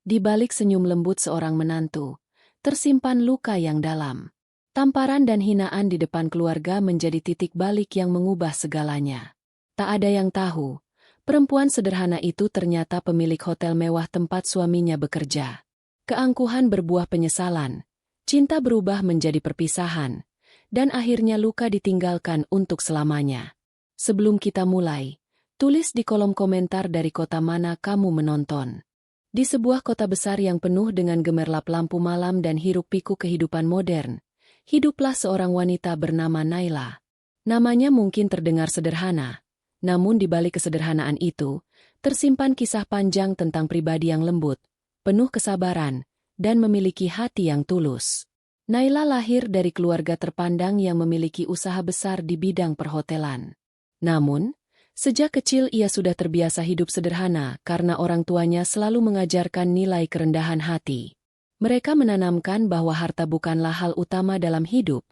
Di balik senyum lembut seorang menantu, tersimpan luka yang dalam. Tamparan dan hinaan di depan keluarga menjadi titik balik yang mengubah segalanya. Tak ada yang tahu, perempuan sederhana itu ternyata pemilik hotel mewah tempat suaminya bekerja. Keangkuhan berbuah penyesalan, cinta berubah menjadi perpisahan, dan akhirnya luka ditinggalkan untuk selamanya. Sebelum kita mulai, tulis di kolom komentar dari kota mana kamu menonton. Di sebuah kota besar yang penuh dengan gemerlap lampu malam dan hiruk-pikuk kehidupan modern, hiduplah seorang wanita bernama Naila. Namanya mungkin terdengar sederhana, namun di balik kesederhanaan itu, tersimpan kisah panjang tentang pribadi yang lembut, penuh kesabaran, dan memiliki hati yang tulus. Naila lahir dari keluarga terpandang yang memiliki usaha besar di bidang perhotelan. Namun, sejak kecil ia sudah terbiasa hidup sederhana karena orang tuanya selalu mengajarkan nilai kerendahan hati. Mereka menanamkan bahwa harta bukanlah hal utama dalam hidup,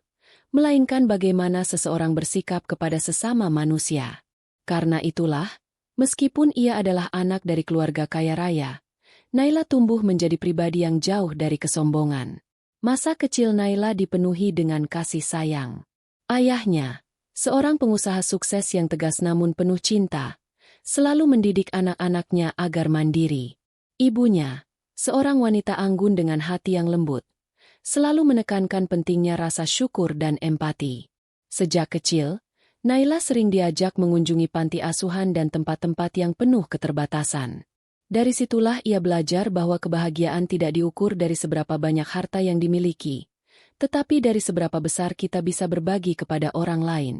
melainkan bagaimana seseorang bersikap kepada sesama manusia. Karena itulah, meskipun ia adalah anak dari keluarga kaya raya, Naila tumbuh menjadi pribadi yang jauh dari kesombongan. Masa kecil Naila dipenuhi dengan kasih sayang. Ayahnya, seorang pengusaha sukses yang tegas namun penuh cinta, selalu mendidik anak-anaknya agar mandiri. Ibunya, seorang wanita anggun dengan hati yang lembut, selalu menekankan pentingnya rasa syukur dan empati. Sejak kecil, Naila sering diajak mengunjungi panti asuhan dan tempat-tempat yang penuh keterbatasan. Dari situlah ia belajar bahwa kebahagiaan tidak diukur dari seberapa banyak harta yang dimiliki, tetapi dari seberapa besar kita bisa berbagi kepada orang lain.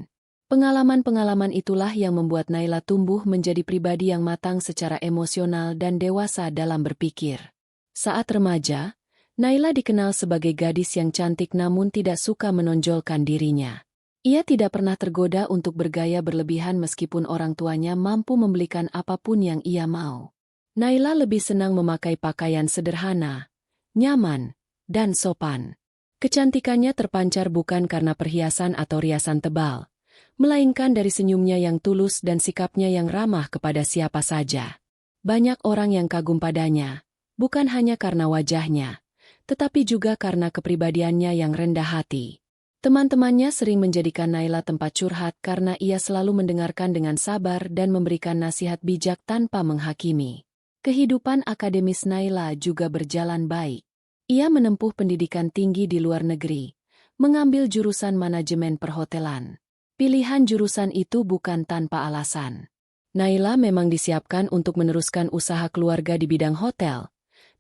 Pengalaman-pengalaman itulah yang membuat Naila tumbuh menjadi pribadi yang matang secara emosional dan dewasa dalam berpikir. Saat remaja, Naila dikenal sebagai gadis yang cantik namun tidak suka menonjolkan dirinya. Ia tidak pernah tergoda untuk bergaya berlebihan meskipun orang tuanya mampu membelikan apapun yang ia mau. Naila lebih senang memakai pakaian sederhana, nyaman, dan sopan. Kecantikannya terpancar bukan karena perhiasan atau riasan tebal, melainkan dari senyumnya yang tulus dan sikapnya yang ramah kepada siapa saja. Banyak orang yang kagum padanya, bukan hanya karena wajahnya, tetapi juga karena kepribadiannya yang rendah hati. Teman-temannya sering menjadikan Naila tempat curhat karena ia selalu mendengarkan dengan sabar dan memberikan nasihat bijak tanpa menghakimi. Kehidupan akademis Naila juga berjalan baik. Ia menempuh pendidikan tinggi di luar negeri, mengambil jurusan manajemen perhotelan. Pilihan jurusan itu bukan tanpa alasan. Naila memang disiapkan untuk meneruskan usaha keluarga di bidang hotel,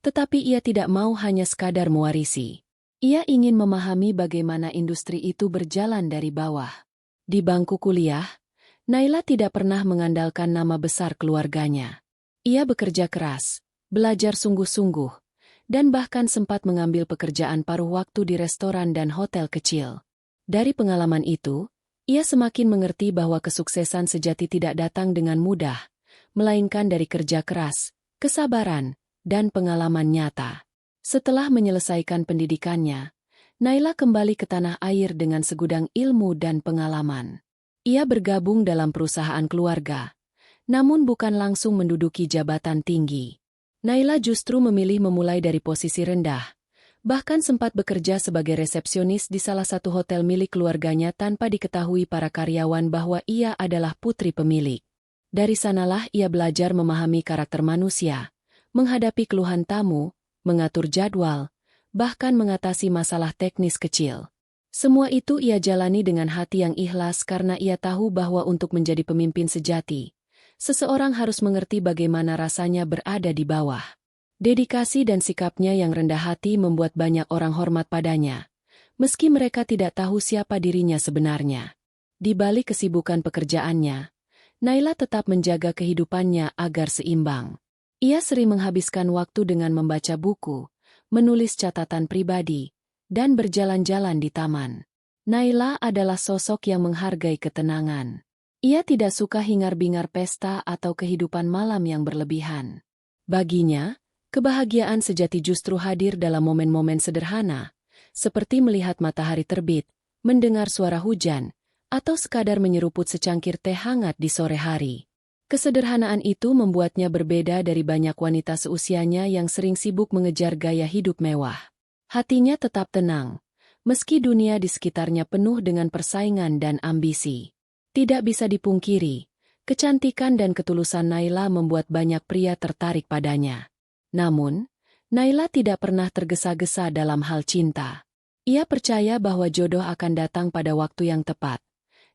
tetapi ia tidak mau hanya sekadar mewarisi. Ia ingin memahami bagaimana industri itu berjalan dari bawah. Di bangku kuliah, Naila tidak pernah mengandalkan nama besar keluarganya. Ia bekerja keras, belajar sungguh-sungguh, dan bahkan sempat mengambil pekerjaan paruh waktu di restoran dan hotel kecil. Dari pengalaman itu, ia semakin mengerti bahwa kesuksesan sejati tidak datang dengan mudah, melainkan dari kerja keras, kesabaran, dan pengalaman nyata. Setelah menyelesaikan pendidikannya, Naila kembali ke tanah air dengan segudang ilmu dan pengalaman. Ia bergabung dalam perusahaan keluarga, namun bukan langsung menduduki jabatan tinggi. Naila justru memilih memulai dari posisi rendah, bahkan sempat bekerja sebagai resepsionis di salah satu hotel milik keluarganya tanpa diketahui para karyawan bahwa ia adalah putri pemilik. Dari sanalah ia belajar memahami karakter manusia, menghadapi keluhan tamu, mengatur jadwal, bahkan mengatasi masalah teknis kecil. Semua itu ia jalani dengan hati yang ikhlas karena ia tahu bahwa untuk menjadi pemimpin sejati, seseorang harus mengerti bagaimana rasanya berada di bawah. Dedikasi dan sikapnya yang rendah hati membuat banyak orang hormat padanya, meski mereka tidak tahu siapa dirinya sebenarnya. Di balik kesibukan pekerjaannya, Naila tetap menjaga kehidupannya agar seimbang. Ia sering menghabiskan waktu dengan membaca buku, menulis catatan pribadi, dan berjalan-jalan di taman. Naila adalah sosok yang menghargai ketenangan. Ia tidak suka hingar-bingar pesta atau kehidupan malam yang berlebihan. Baginya, kebahagiaan sejati justru hadir dalam momen-momen sederhana, seperti melihat matahari terbit, mendengar suara hujan, atau sekadar menyeruput secangkir teh hangat di sore hari. Kesederhanaan itu membuatnya berbeda dari banyak wanita seusianya yang sering sibuk mengejar gaya hidup mewah. Hatinya tetap tenang, meski dunia di sekitarnya penuh dengan persaingan dan ambisi. Tidak bisa dipungkiri, kecantikan dan ketulusan Naila membuat banyak pria tertarik padanya. Namun, Naila tidak pernah tergesa-gesa dalam hal cinta. Ia percaya bahwa jodoh akan datang pada waktu yang tepat,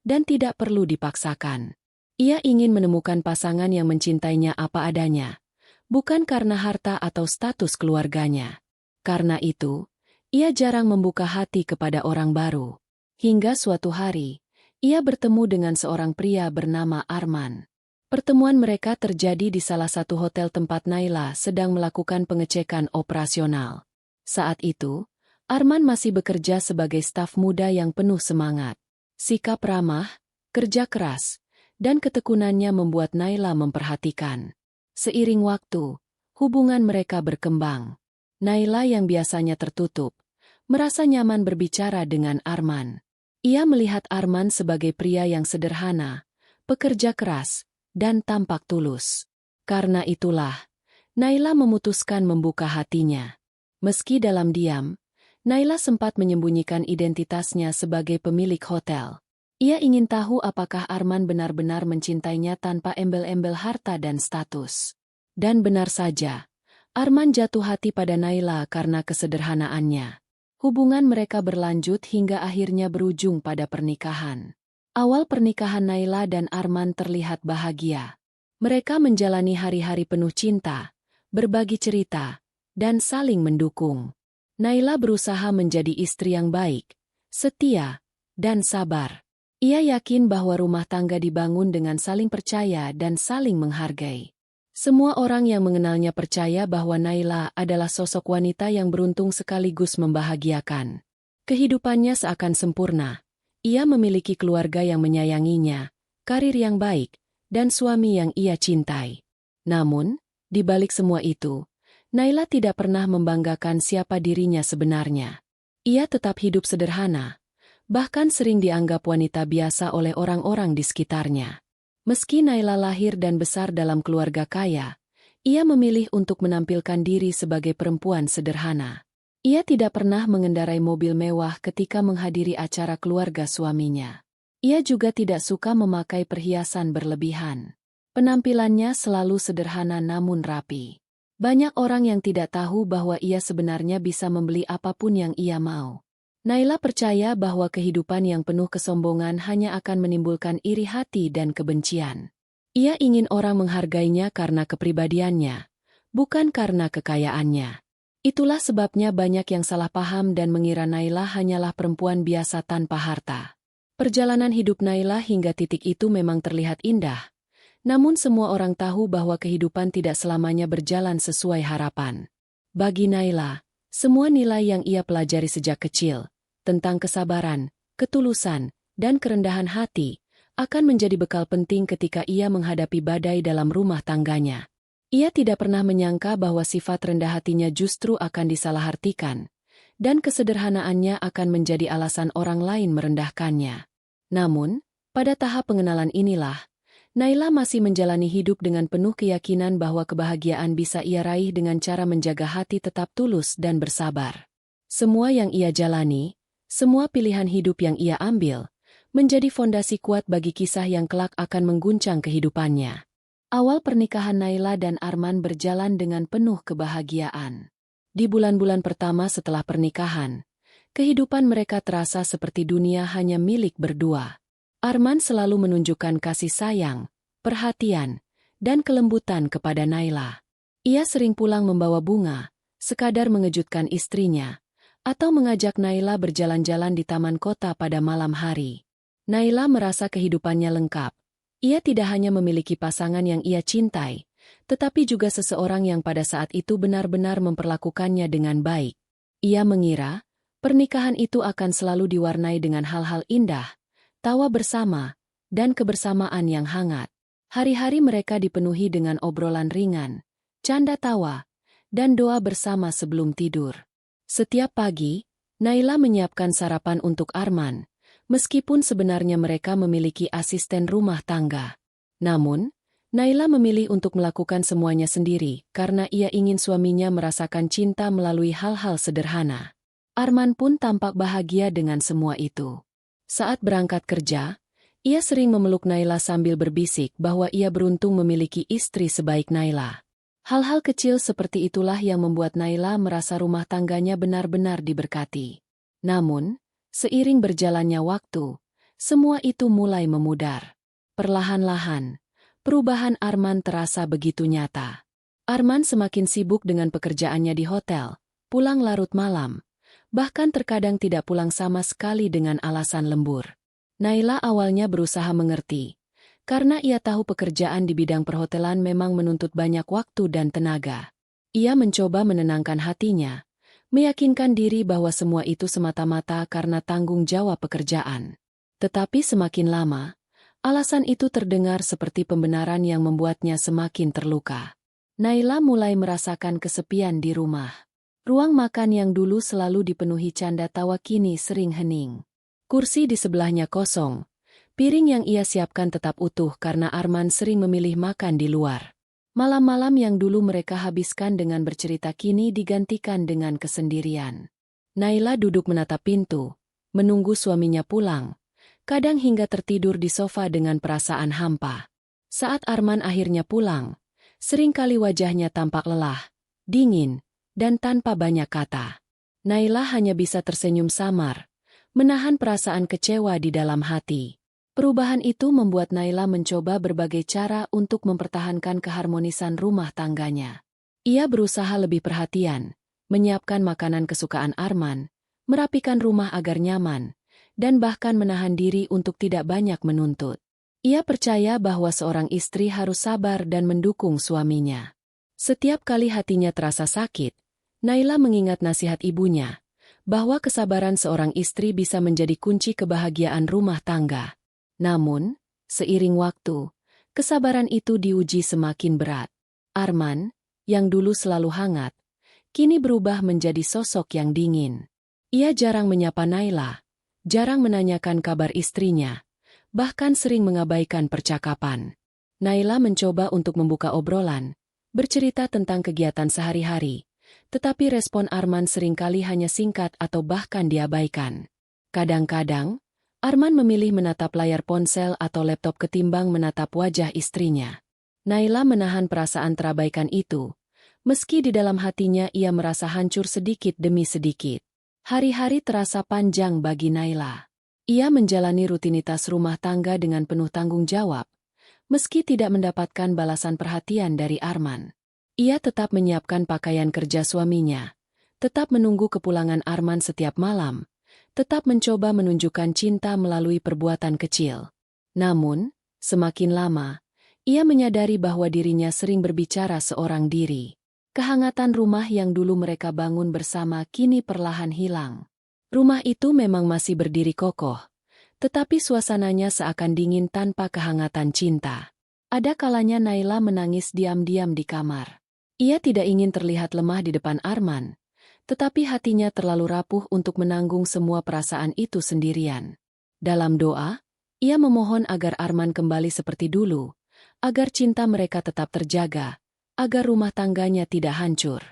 dan tidak perlu dipaksakan. Ia ingin menemukan pasangan yang mencintainya apa adanya, bukan karena harta atau status keluarganya. Karena itu, ia jarang membuka hati kepada orang baru. Hingga suatu hari, ia bertemu dengan seorang pria bernama Arman. Pertemuan mereka terjadi di salah satu hotel tempat Naila sedang melakukan pengecekan operasional. Saat itu, Arman masih bekerja sebagai staf muda yang penuh semangat. Sikap ramah, kerja keras, dan ketekunannya membuat Naila memperhatikan. Seiring waktu, hubungan mereka berkembang. Naila yang biasanya tertutup, merasa nyaman berbicara dengan Arman. Ia melihat Arman sebagai pria yang sederhana, pekerja keras, dan tampak tulus. Karena itulah, Naila memutuskan membuka hatinya. Meski dalam diam, Naila sempat menyembunyikan identitasnya sebagai pemilik hotel. Ia ingin tahu apakah Arman benar-benar mencintainya tanpa embel-embel harta dan status. Dan benar saja, Arman jatuh hati pada Naila karena kesederhanaannya. Hubungan mereka berlanjut hingga akhirnya berujung pada pernikahan. Awal pernikahan Naila dan Arman terlihat bahagia. Mereka menjalani hari-hari penuh cinta, berbagi cerita, dan saling mendukung. Naila berusaha menjadi istri yang baik, setia, dan sabar. Ia yakin bahwa rumah tangga dibangun dengan saling percaya dan saling menghargai. Semua orang yang mengenalnya percaya bahwa Naila adalah sosok wanita yang beruntung sekaligus membahagiakan. Kehidupannya seakan sempurna. Ia memiliki keluarga yang menyayanginya, karir yang baik, dan suami yang ia cintai. Namun, di balik semua itu, Naila tidak pernah membanggakan siapa dirinya sebenarnya. Ia tetap hidup sederhana, bahkan sering dianggap wanita biasa oleh orang-orang di sekitarnya. Meski Naila lahir dan besar dalam keluarga kaya, ia memilih untuk menampilkan diri sebagai perempuan sederhana. Ia tidak pernah mengendarai mobil mewah ketika menghadiri acara keluarga suaminya. Ia juga tidak suka memakai perhiasan berlebihan. Penampilannya selalu sederhana namun rapi. Banyak orang yang tidak tahu bahwa ia sebenarnya bisa membeli apapun yang ia mau. Naila percaya bahwa kehidupan yang penuh kesombongan hanya akan menimbulkan iri hati dan kebencian. Ia ingin orang menghargainya karena kepribadiannya, bukan karena kekayaannya. Itulah sebabnya banyak yang salah paham dan mengira Naila hanyalah perempuan biasa tanpa harta. Perjalanan hidup Naila hingga titik itu memang terlihat indah, namun semua orang tahu bahwa kehidupan tidak selamanya berjalan sesuai harapan. Bagi Naila, semua nilai yang ia pelajari sejak kecil, tentang kesabaran, ketulusan, dan kerendahan hati, akan menjadi bekal penting ketika ia menghadapi badai dalam rumah tangganya. Ia tidak pernah menyangka bahwa sifat rendah hatinya justru akan disalahartikan, dan kesederhanaannya akan menjadi alasan orang lain merendahkannya. Namun, pada tahap pengenalan inilah, Naila masih menjalani hidup dengan penuh keyakinan bahwa kebahagiaan bisa ia raih dengan cara menjaga hati tetap tulus dan bersabar. Semua yang ia jalani, semua pilihan hidup yang ia ambil, menjadi fondasi kuat bagi kisah yang kelak akan mengguncang kehidupannya. Awal pernikahan Naila dan Arman berjalan dengan penuh kebahagiaan. Di bulan-bulan pertama setelah pernikahan, kehidupan mereka terasa seperti dunia hanya milik berdua. Arman selalu menunjukkan kasih sayang, perhatian, dan kelembutan kepada Naila. Ia sering pulang membawa bunga, sekadar mengejutkan istrinya, atau mengajak Naila berjalan-jalan di taman kota pada malam hari. Naila merasa kehidupannya lengkap. Ia tidak hanya memiliki pasangan yang ia cintai, tetapi juga seseorang yang pada saat itu benar-benar memperlakukannya dengan baik. Ia mengira, pernikahan itu akan selalu diwarnai dengan hal-hal indah, tawa bersama, dan kebersamaan yang hangat. Hari-hari mereka dipenuhi dengan obrolan ringan, canda tawa, dan doa bersama sebelum tidur. Setiap pagi, Naila menyiapkan sarapan untuk Arman, meskipun sebenarnya mereka memiliki asisten rumah tangga. Namun, Naila memilih untuk melakukan semuanya sendiri karena ia ingin suaminya merasakan cinta melalui hal-hal sederhana. Arman pun tampak bahagia dengan semua itu. Saat berangkat kerja, ia sering memeluk Naila sambil berbisik bahwa ia beruntung memiliki istri sebaik Naila. Hal-hal kecil seperti itulah yang membuat Naila merasa rumah tangganya benar-benar diberkati. Namun, seiring berjalannya waktu, semua itu mulai memudar. Perlahan-lahan, perubahan Arman terasa begitu nyata. Arman semakin sibuk dengan pekerjaannya di hotel, pulang larut malam, bahkan terkadang tidak pulang sama sekali dengan alasan lembur. Naila awalnya berusaha mengerti, karena ia tahu pekerjaan di bidang perhotelan memang menuntut banyak waktu dan tenaga. Ia mencoba menenangkan hatinya, meyakinkan diri bahwa semua itu semata-mata karena tanggung jawab pekerjaan. Tetapi semakin lama, alasan itu terdengar seperti pembenaran yang membuatnya semakin terluka. Naila mulai merasakan kesepian di rumah. Ruang makan yang dulu selalu dipenuhi canda tawa kini sering hening. Kursi di sebelahnya kosong. Piring yang ia siapkan tetap utuh karena Arman sering memilih makan di luar. Malam-malam yang dulu mereka habiskan dengan bercerita kini digantikan dengan kesendirian. Naila duduk menatap pintu, menunggu suaminya pulang. Kadang hingga tertidur di sofa dengan perasaan hampa. Saat Arman akhirnya pulang, seringkali wajahnya tampak lelah, dingin, dan tanpa banyak kata. Naila hanya bisa tersenyum samar, menahan perasaan kecewa di dalam hati. Perubahan itu membuat Naila mencoba berbagai cara untuk mempertahankan keharmonisan rumah tangganya. Ia berusaha lebih perhatian, menyiapkan makanan kesukaan Arman, merapikan rumah agar nyaman, dan bahkan menahan diri untuk tidak banyak menuntut. Ia percaya bahwa seorang istri harus sabar dan mendukung suaminya. Setiap kali hatinya terasa sakit, Naila mengingat nasihat ibunya, bahwa kesabaran seorang istri bisa menjadi kunci kebahagiaan rumah tangga. Namun, seiring waktu, kesabaran itu diuji semakin berat. Arman, yang dulu selalu hangat, kini berubah menjadi sosok yang dingin. Ia jarang menyapa Naila, jarang menanyakan kabar istrinya, bahkan sering mengabaikan percakapan. Naila mencoba untuk membuka obrolan, bercerita tentang kegiatan sehari-hari, tetapi respon Arman seringkali hanya singkat atau bahkan diabaikan. Kadang-kadang, Arman memilih menatap layar ponsel atau laptop ketimbang menatap wajah istrinya. Naila menahan perasaan terabaikan itu, meski di dalam hatinya ia merasa hancur sedikit demi sedikit. Hari-hari terasa panjang bagi Naila. Ia menjalani rutinitas rumah tangga dengan penuh tanggung jawab, meski tidak mendapatkan balasan perhatian dari Arman. Ia tetap menyiapkan pakaian kerja suaminya, tetap menunggu kepulangan Arman setiap malam, tetap mencoba menunjukkan cinta melalui perbuatan kecil. Namun, semakin lama, ia menyadari bahwa dirinya sering berbicara seorang diri. Kehangatan rumah yang dulu mereka bangun bersama kini perlahan hilang. Rumah itu memang masih berdiri kokoh, tetapi suasananya seakan dingin tanpa kehangatan cinta. Ada kalanya Naila menangis diam-diam di kamar. Ia tidak ingin terlihat lemah di depan Arman, tetapi hatinya terlalu rapuh untuk menanggung semua perasaan itu sendirian. Dalam doa, ia memohon agar Arman kembali seperti dulu, agar cinta mereka tetap terjaga, agar rumah tangganya tidak hancur.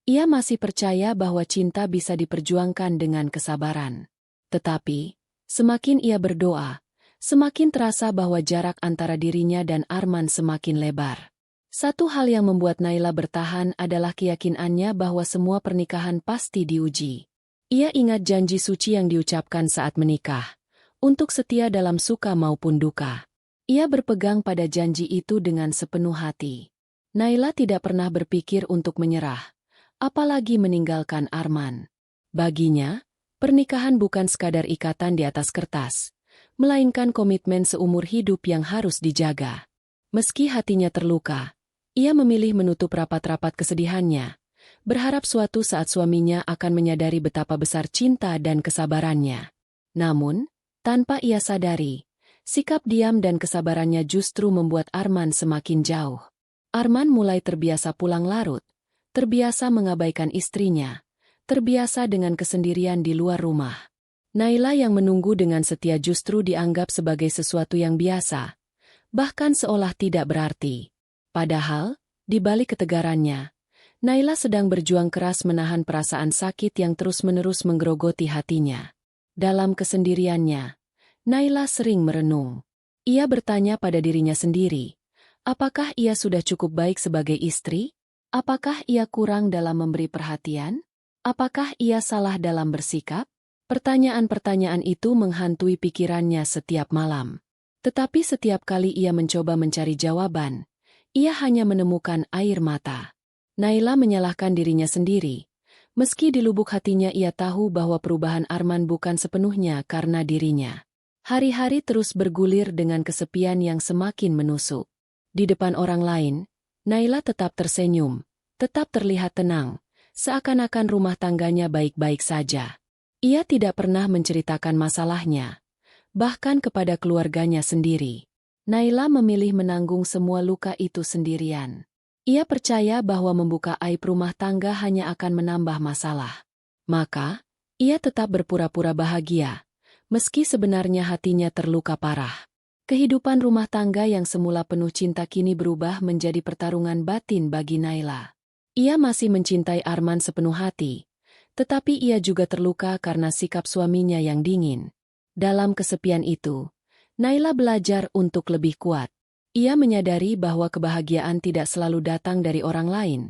Ia masih percaya bahwa cinta bisa diperjuangkan dengan kesabaran. Tetapi, semakin ia berdoa, semakin terasa bahwa jarak antara dirinya dan Arman semakin lebar. Satu hal yang membuat Naila bertahan adalah keyakinannya bahwa semua pernikahan pasti diuji. Ia ingat janji suci yang diucapkan saat menikah, untuk setia dalam suka maupun duka. Ia berpegang pada janji itu dengan sepenuh hati. Naila tidak pernah berpikir untuk menyerah, apalagi meninggalkan Arman. Baginya, pernikahan bukan sekadar ikatan di atas kertas, melainkan komitmen seumur hidup yang harus dijaga. Meski hatinya terluka, ia memilih menutup rapat-rapat kesedihannya, berharap suatu saat suaminya akan menyadari betapa besar cinta dan kesabarannya. Namun, tanpa ia sadari, sikap diam dan kesabarannya justru membuat Arman semakin jauh. Arman mulai terbiasa pulang larut, terbiasa mengabaikan istrinya, terbiasa dengan kesendirian di luar rumah. Naila yang menunggu dengan setia justru dianggap sebagai sesuatu yang biasa, bahkan seolah tidak berarti. Padahal, di balik ketegarannya, Naila sedang berjuang keras menahan perasaan sakit yang terus-menerus menggerogoti hatinya. Dalam kesendiriannya, Naila sering merenung. Ia bertanya pada dirinya sendiri, apakah ia sudah cukup baik sebagai istri? Apakah ia kurang dalam memberi perhatian? Apakah ia salah dalam bersikap? Pertanyaan-pertanyaan itu menghantui pikirannya setiap malam. Tetapi setiap kali ia mencoba mencari jawaban, ia hanya menemukan air mata. Naila menyalahkan dirinya sendiri. Meski di lubuk hatinya ia tahu bahwa perubahan Arman bukan sepenuhnya karena dirinya. Hari-hari terus bergulir dengan kesepian yang semakin menusuk. Di depan orang lain, Naila tetap tersenyum, tetap terlihat tenang, seakan-akan rumah tangganya baik-baik saja. Ia tidak pernah menceritakan masalahnya, bahkan kepada keluarganya sendiri. Naila memilih menanggung semua luka itu sendirian. Ia percaya bahwa membuka aib rumah tangga hanya akan menambah masalah. Maka, ia tetap berpura-pura bahagia, meski sebenarnya hatinya terluka parah. Kehidupan rumah tangga yang semula penuh cinta kini berubah menjadi pertarungan batin bagi Naila. Ia masih mencintai Arman sepenuh hati, tetapi ia juga terluka karena sikap suaminya yang dingin. Dalam kesepian itu, Naila belajar untuk lebih kuat. Ia menyadari bahwa kebahagiaan tidak selalu datang dari orang lain,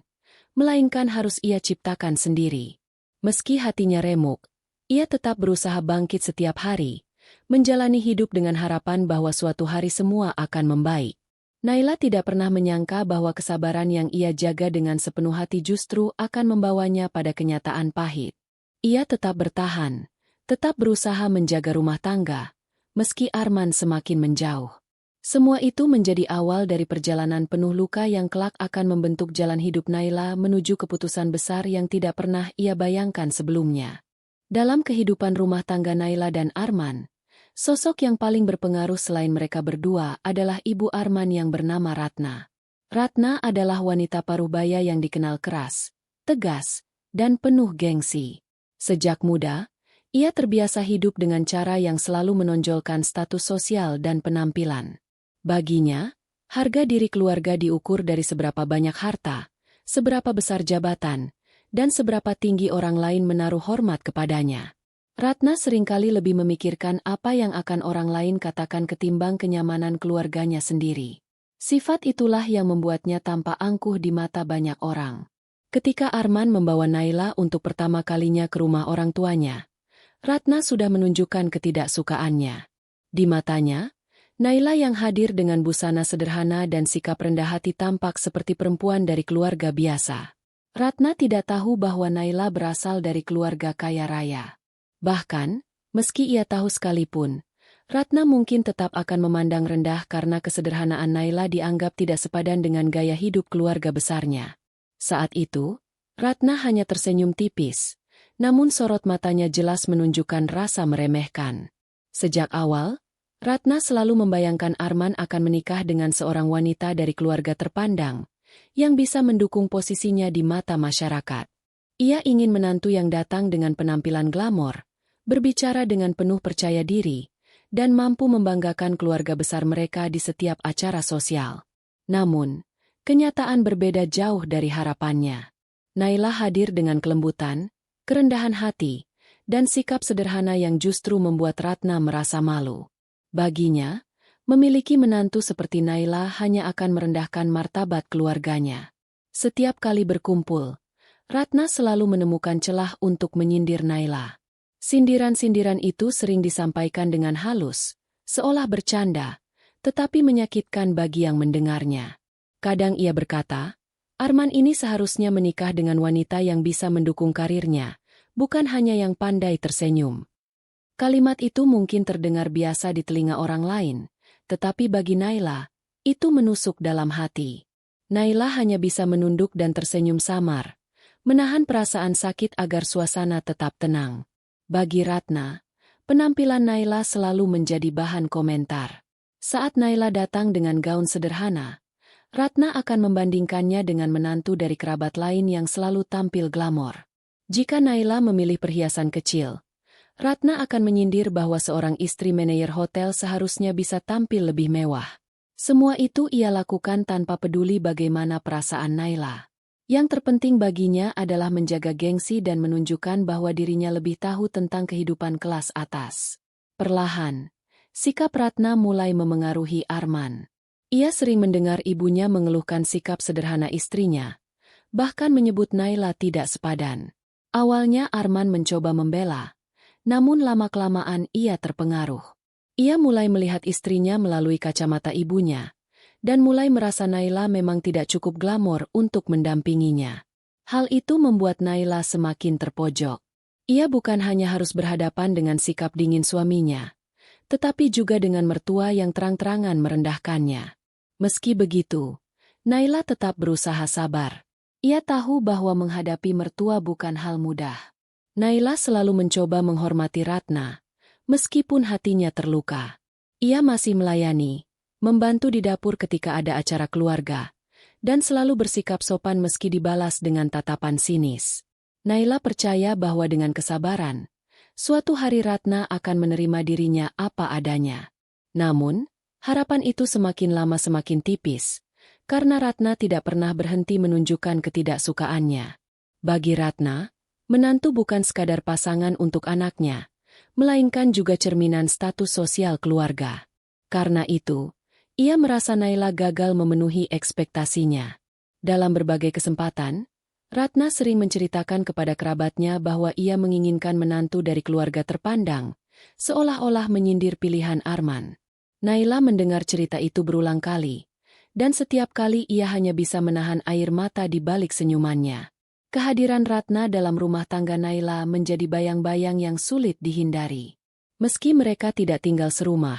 melainkan harus ia ciptakan sendiri. Meski hatinya remuk, ia tetap berusaha bangkit setiap hari, menjalani hidup dengan harapan bahwa suatu hari semua akan membaik. Naila tidak pernah menyangka bahwa kesabaran yang ia jaga dengan sepenuh hati justru akan membawanya pada kenyataan pahit. Ia tetap bertahan, tetap berusaha menjaga rumah tangga, meski Arman semakin menjauh. Semua itu menjadi awal dari perjalanan penuh luka yang kelak akan membentuk jalan hidup Naila menuju keputusan besar yang tidak pernah ia bayangkan sebelumnya. Dalam kehidupan rumah tangga Naila dan Arman, sosok yang paling berpengaruh selain mereka berdua adalah ibu Arman yang bernama Ratna. Ratna adalah wanita paruh-baya yang dikenal keras, tegas, dan penuh gengsi. Sejak muda, ia terbiasa hidup dengan cara yang selalu menonjolkan status sosial dan penampilan. Baginya, harga diri keluarga diukur dari seberapa banyak harta, seberapa besar jabatan, dan seberapa tinggi orang lain menaruh hormat kepadanya. Ratna seringkali lebih memikirkan apa yang akan orang lain katakan ketimbang kenyamanan keluarganya sendiri. Sifat itulah yang membuatnya tampak angkuh di mata banyak orang. Ketika Arman membawa Naila untuk pertama kalinya ke rumah orang tuanya, Ratna sudah menunjukkan ketidaksukaannya. Di matanya, Naila yang hadir dengan busana sederhana dan sikap rendah hati tampak seperti perempuan dari keluarga biasa. Ratna tidak tahu bahwa Naila berasal dari keluarga kaya raya. Bahkan, meski ia tahu sekalipun, Ratna mungkin tetap akan memandang rendah karena kesederhanaan Naila dianggap tidak sepadan dengan gaya hidup keluarga besarnya. Saat itu, Ratna hanya tersenyum tipis. Namun sorot matanya jelas menunjukkan rasa meremehkan. Sejak awal, Ratna selalu membayangkan Arman akan menikah dengan seorang wanita dari keluarga terpandang, yang bisa mendukung posisinya di mata masyarakat. Ia ingin menantu yang datang dengan penampilan glamor, berbicara dengan penuh percaya diri, dan mampu membanggakan keluarga besar mereka di setiap acara sosial. Namun, kenyataan berbeda jauh dari harapannya. Naila hadir dengan kelembutan, kerendahan hati, dan sikap sederhana yang justru membuat Ratna merasa malu. Baginya, memiliki menantu seperti Naila hanya akan merendahkan martabat keluarganya. Setiap kali berkumpul, Ratna selalu menemukan celah untuk menyindir Naila. Sindiran-sindiran itu sering disampaikan dengan halus, seolah bercanda, tetapi menyakitkan bagi yang mendengarnya. Kadang ia berkata, Arman ini seharusnya menikah dengan wanita yang bisa mendukung karirnya, bukan hanya yang pandai tersenyum. Kalimat itu mungkin terdengar biasa di telinga orang lain, tetapi bagi Naila, itu menusuk dalam hati. Naila hanya bisa menunduk dan tersenyum samar, menahan perasaan sakit agar suasana tetap tenang. Bagi Ratna, penampilan Naila selalu menjadi bahan komentar. Saat Naila datang dengan gaun sederhana, Ratna akan membandingkannya dengan menantu dari kerabat lain yang selalu tampil glamor. Jika Naila memilih perhiasan kecil, Ratna akan menyindir bahwa seorang istri manajer hotel seharusnya bisa tampil lebih mewah. Semua itu ia lakukan tanpa peduli bagaimana perasaan Naila. Yang terpenting baginya adalah menjaga gengsi dan menunjukkan bahwa dirinya lebih tahu tentang kehidupan kelas atas. Perlahan, sikap Ratna mulai memengaruhi Arman. Ia sering mendengar ibunya mengeluhkan sikap sederhana istrinya, bahkan menyebut Naila tidak sepadan. Awalnya Arman mencoba membela, namun lama-kelamaan ia terpengaruh. Ia mulai melihat istrinya melalui kacamata ibunya, dan mulai merasa Naila memang tidak cukup glamor untuk mendampinginya. Hal itu membuat Naila semakin terpojok. Ia bukan hanya harus berhadapan dengan sikap dingin suaminya, tetapi juga dengan mertua yang terang-terangan merendahkannya. Meski begitu, Naila tetap berusaha sabar. Ia tahu bahwa menghadapi mertua bukan hal mudah. Naila selalu mencoba menghormati Ratna, meskipun hatinya terluka. Ia masih melayani, membantu di dapur ketika ada acara keluarga, dan selalu bersikap sopan meski dibalas dengan tatapan sinis. Naila percaya bahwa dengan kesabaran, suatu hari Ratna akan menerima dirinya apa adanya. Namun, harapan itu semakin lama semakin tipis, karena Ratna tidak pernah berhenti menunjukkan ketidaksukaannya. Bagi Ratna, menantu bukan sekadar pasangan untuk anaknya, melainkan juga cerminan status sosial keluarga. Karena itu, ia merasa Naila gagal memenuhi ekspektasinya. Dalam berbagai kesempatan, Ratna sering menceritakan kepada kerabatnya bahwa ia menginginkan menantu dari keluarga terpandang, seolah-olah menyindir pilihan Arman. Naila mendengar cerita itu berulang kali, dan setiap kali ia hanya bisa menahan air mata di balik senyumannya. Kehadiran Ratna dalam rumah tangga Naila menjadi bayang-bayang yang sulit dihindari. Meski mereka tidak tinggal serumah,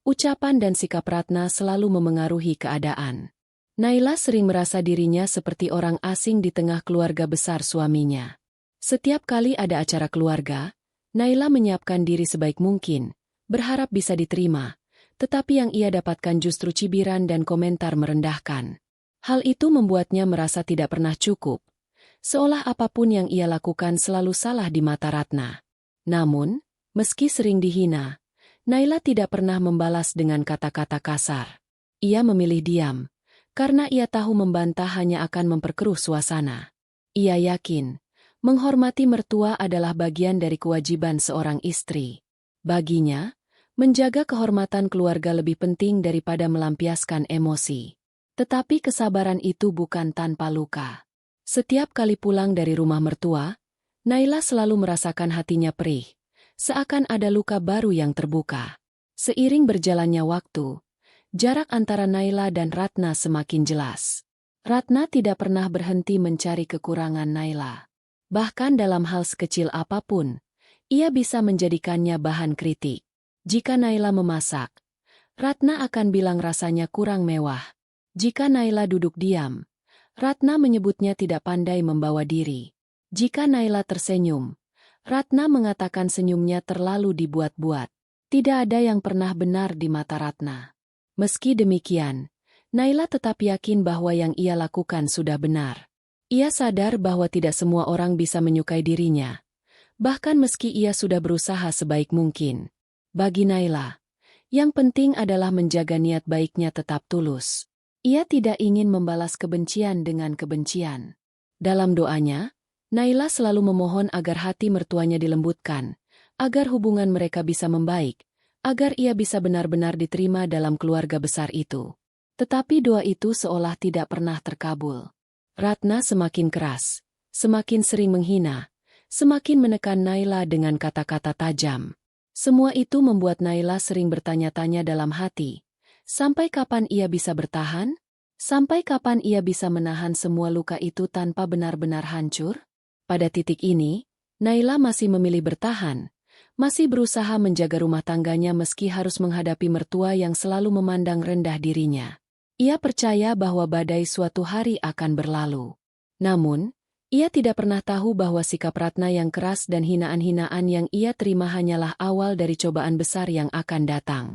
ucapan dan sikap Ratna selalu memengaruhi keadaan. Naila sering merasa dirinya seperti orang asing di tengah keluarga besar suaminya. Setiap kali ada acara keluarga, Naila menyiapkan diri sebaik mungkin, berharap bisa diterima, tetapi yang ia dapatkan justru cibiran dan komentar merendahkan. Hal itu membuatnya merasa tidak pernah cukup, seolah apapun yang ia lakukan selalu salah di mata Ratna. Namun, meski sering dihina, Naila tidak pernah membalas dengan kata-kata kasar. Ia memilih diam, karena ia tahu membantah hanya akan memperkeruh suasana. Ia yakin, menghormati mertua adalah bagian dari kewajiban seorang istri. Baginya, menjaga kehormatan keluarga lebih penting daripada melampiaskan emosi. Tetapi kesabaran itu bukan tanpa luka. Setiap kali pulang dari rumah mertua, Naila selalu merasakan hatinya perih, seakan ada luka baru yang terbuka. Seiring berjalannya waktu, jarak antara Naila dan Ratna semakin jelas. Ratna tidak pernah berhenti mencari kekurangan Naila. Bahkan dalam hal sekecil apapun, ia bisa menjadikannya bahan kritik. Jika Naila memasak, Ratna akan bilang rasanya kurang mewah. Jika Naila duduk diam, Ratna menyebutnya tidak pandai membawa diri. Jika Naila tersenyum, Ratna mengatakan senyumnya terlalu dibuat-buat. Tidak ada yang pernah benar di mata Ratna. Meski demikian, Naila tetap yakin bahwa yang ia lakukan sudah benar. Ia sadar bahwa tidak semua orang bisa menyukai dirinya, bahkan meski ia sudah berusaha sebaik mungkin. Bagi Naila, yang penting adalah menjaga niat baiknya tetap tulus. Ia tidak ingin membalas kebencian dengan kebencian. Dalam doanya, Naila selalu memohon agar hati mertuanya dilembutkan, agar hubungan mereka bisa membaik, agar ia bisa benar-benar diterima dalam keluarga besar itu. Tetapi doa itu seolah tidak pernah terkabul. Ratna semakin keras, semakin sering menghina, semakin menekan Naila dengan kata-kata tajam. Semua itu membuat Naila sering bertanya-tanya dalam hati, sampai kapan ia bisa bertahan? Sampai kapan ia bisa menahan semua luka itu tanpa benar-benar hancur? Pada titik ini, Naila masih memilih bertahan, masih berusaha menjaga rumah tangganya meski harus menghadapi mertua yang selalu memandang rendah dirinya. Ia percaya bahwa badai suatu hari akan berlalu. Namun, ia tidak pernah tahu bahwa sikap Ratna yang keras dan hinaan-hinaan yang ia terima hanyalah awal dari cobaan besar yang akan datang.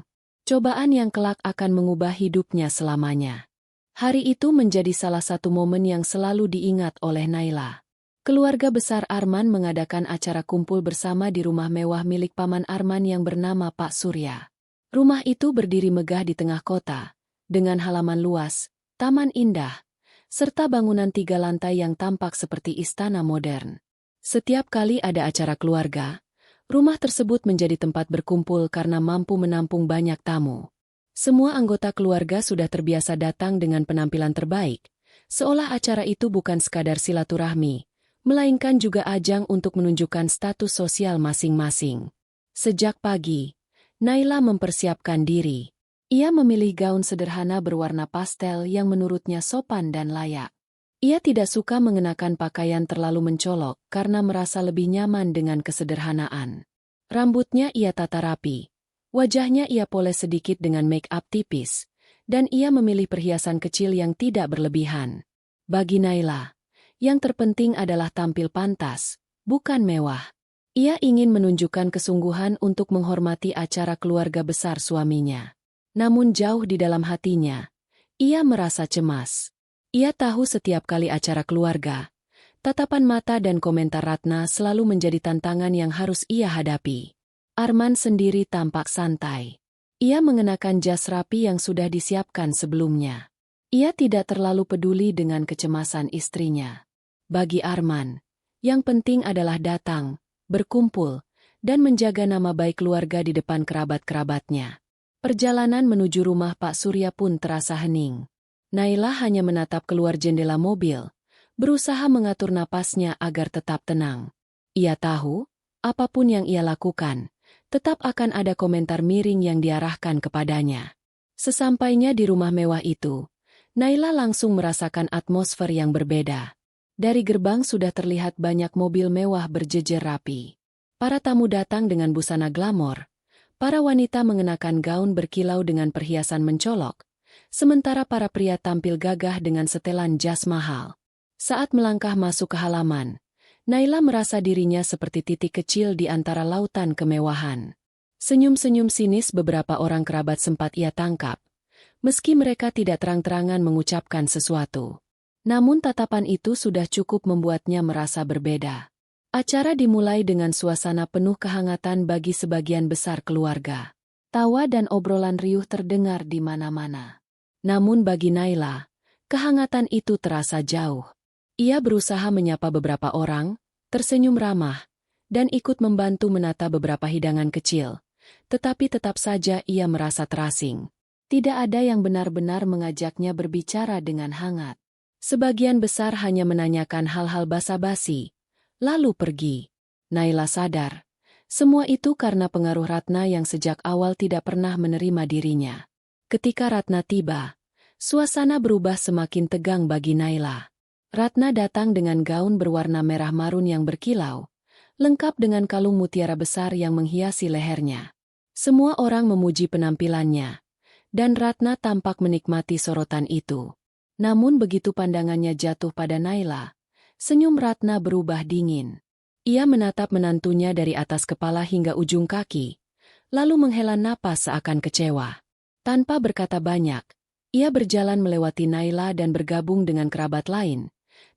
Cobaan yang kelak akan mengubah hidupnya selamanya. Hari itu menjadi salah satu momen yang selalu diingat oleh Naila. Keluarga besar Arman mengadakan acara kumpul bersama di rumah mewah milik paman Arman yang bernama Pak Surya. Rumah itu berdiri megah di tengah kota, dengan halaman luas, taman indah, serta bangunan 3 lantai yang tampak seperti istana modern. Setiap kali ada acara keluarga, rumah tersebut menjadi tempat berkumpul karena mampu menampung banyak tamu. Semua anggota keluarga sudah terbiasa datang dengan penampilan terbaik, seolah acara itu bukan sekadar silaturahmi, melainkan juga ajang untuk menunjukkan status sosial masing-masing. Sejak pagi, Naila mempersiapkan diri. Ia memilih gaun sederhana berwarna pastel yang menurutnya sopan dan layak. Ia tidak suka mengenakan pakaian terlalu mencolok karena merasa lebih nyaman dengan kesederhanaan. Rambutnya ia tata rapi. Wajahnya ia poles sedikit dengan make-up tipis, dan ia memilih perhiasan kecil yang tidak berlebihan. Bagi Naila, yang terpenting adalah tampil pantas, bukan mewah. Ia ingin menunjukkan kesungguhan untuk menghormati acara keluarga besar suaminya. Namun jauh di dalam hatinya, ia merasa cemas. Ia tahu setiap kali acara keluarga, tatapan mata dan komentar Ratna selalu menjadi tantangan yang harus ia hadapi. Arman sendiri tampak santai. Ia mengenakan jas rapi yang sudah disiapkan sebelumnya. Ia tidak terlalu peduli dengan kecemasan istrinya. Bagi Arman, yang penting adalah datang, berkumpul, dan menjaga nama baik keluarga di depan kerabat-kerabatnya. Perjalanan menuju rumah Pak Surya pun terasa hening. Naila hanya menatap keluar jendela mobil, berusaha mengatur napasnya agar tetap tenang. Ia tahu, apapun yang ia lakukan, tetap akan ada komentar miring yang diarahkan kepadanya. Sesampainya di rumah mewah itu, Naila langsung merasakan atmosfer yang berbeda. Dari gerbang sudah terlihat banyak mobil mewah berjejer rapi. Para tamu datang dengan busana glamor. Para wanita mengenakan gaun berkilau dengan perhiasan mencolok, sementara para pria tampil gagah dengan setelan jas mahal. Saat melangkah masuk ke halaman, Naila merasa dirinya seperti titik kecil di antara lautan kemewahan. Senyum-senyum sinis beberapa orang kerabat sempat ia tangkap, meski mereka tidak terang-terangan mengucapkan sesuatu. Namun tatapan itu sudah cukup membuatnya merasa berbeda. Acara dimulai dengan suasana penuh kehangatan bagi sebagian besar keluarga. Tawa dan obrolan riuh terdengar di mana-mana. Namun bagi Naila, kehangatan itu terasa jauh. Ia berusaha menyapa beberapa orang, tersenyum ramah, dan ikut membantu menata beberapa hidangan kecil. Tetapi tetap saja ia merasa terasing. Tidak ada yang benar-benar mengajaknya berbicara dengan hangat. Sebagian besar hanya menanyakan hal-hal basa-basi, lalu pergi. Naila sadar, semua itu karena pengaruh Ratna yang sejak awal tidak pernah menerima dirinya. Ketika Ratna tiba, suasana berubah semakin tegang bagi Naila. Ratna datang dengan gaun berwarna merah marun yang berkilau, lengkap dengan kalung mutiara besar yang menghiasi lehernya. Semua orang memuji penampilannya, dan Ratna tampak menikmati sorotan itu. Namun begitu pandangannya jatuh pada Naila, senyum Ratna berubah dingin. Ia menatap menantunya dari atas kepala hingga ujung kaki, lalu menghela napas seakan kecewa. Tanpa berkata banyak, ia berjalan melewati Naila dan bergabung dengan kerabat lain.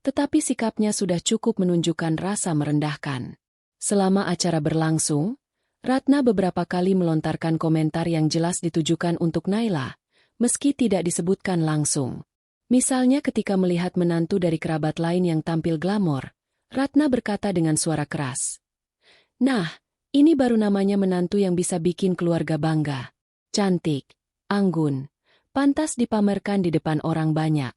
Tetapi sikapnya sudah cukup menunjukkan rasa merendahkan. Selama acara berlangsung, Ratna beberapa kali melontarkan komentar yang jelas ditujukan untuk Naila, meski tidak disebutkan langsung. Misalnya ketika melihat menantu dari kerabat lain yang tampil glamor, Ratna berkata dengan suara keras, "Nah, ini baru namanya menantu yang bisa bikin keluarga bangga. Cantik, anggun, pantas dipamerkan di depan orang banyak."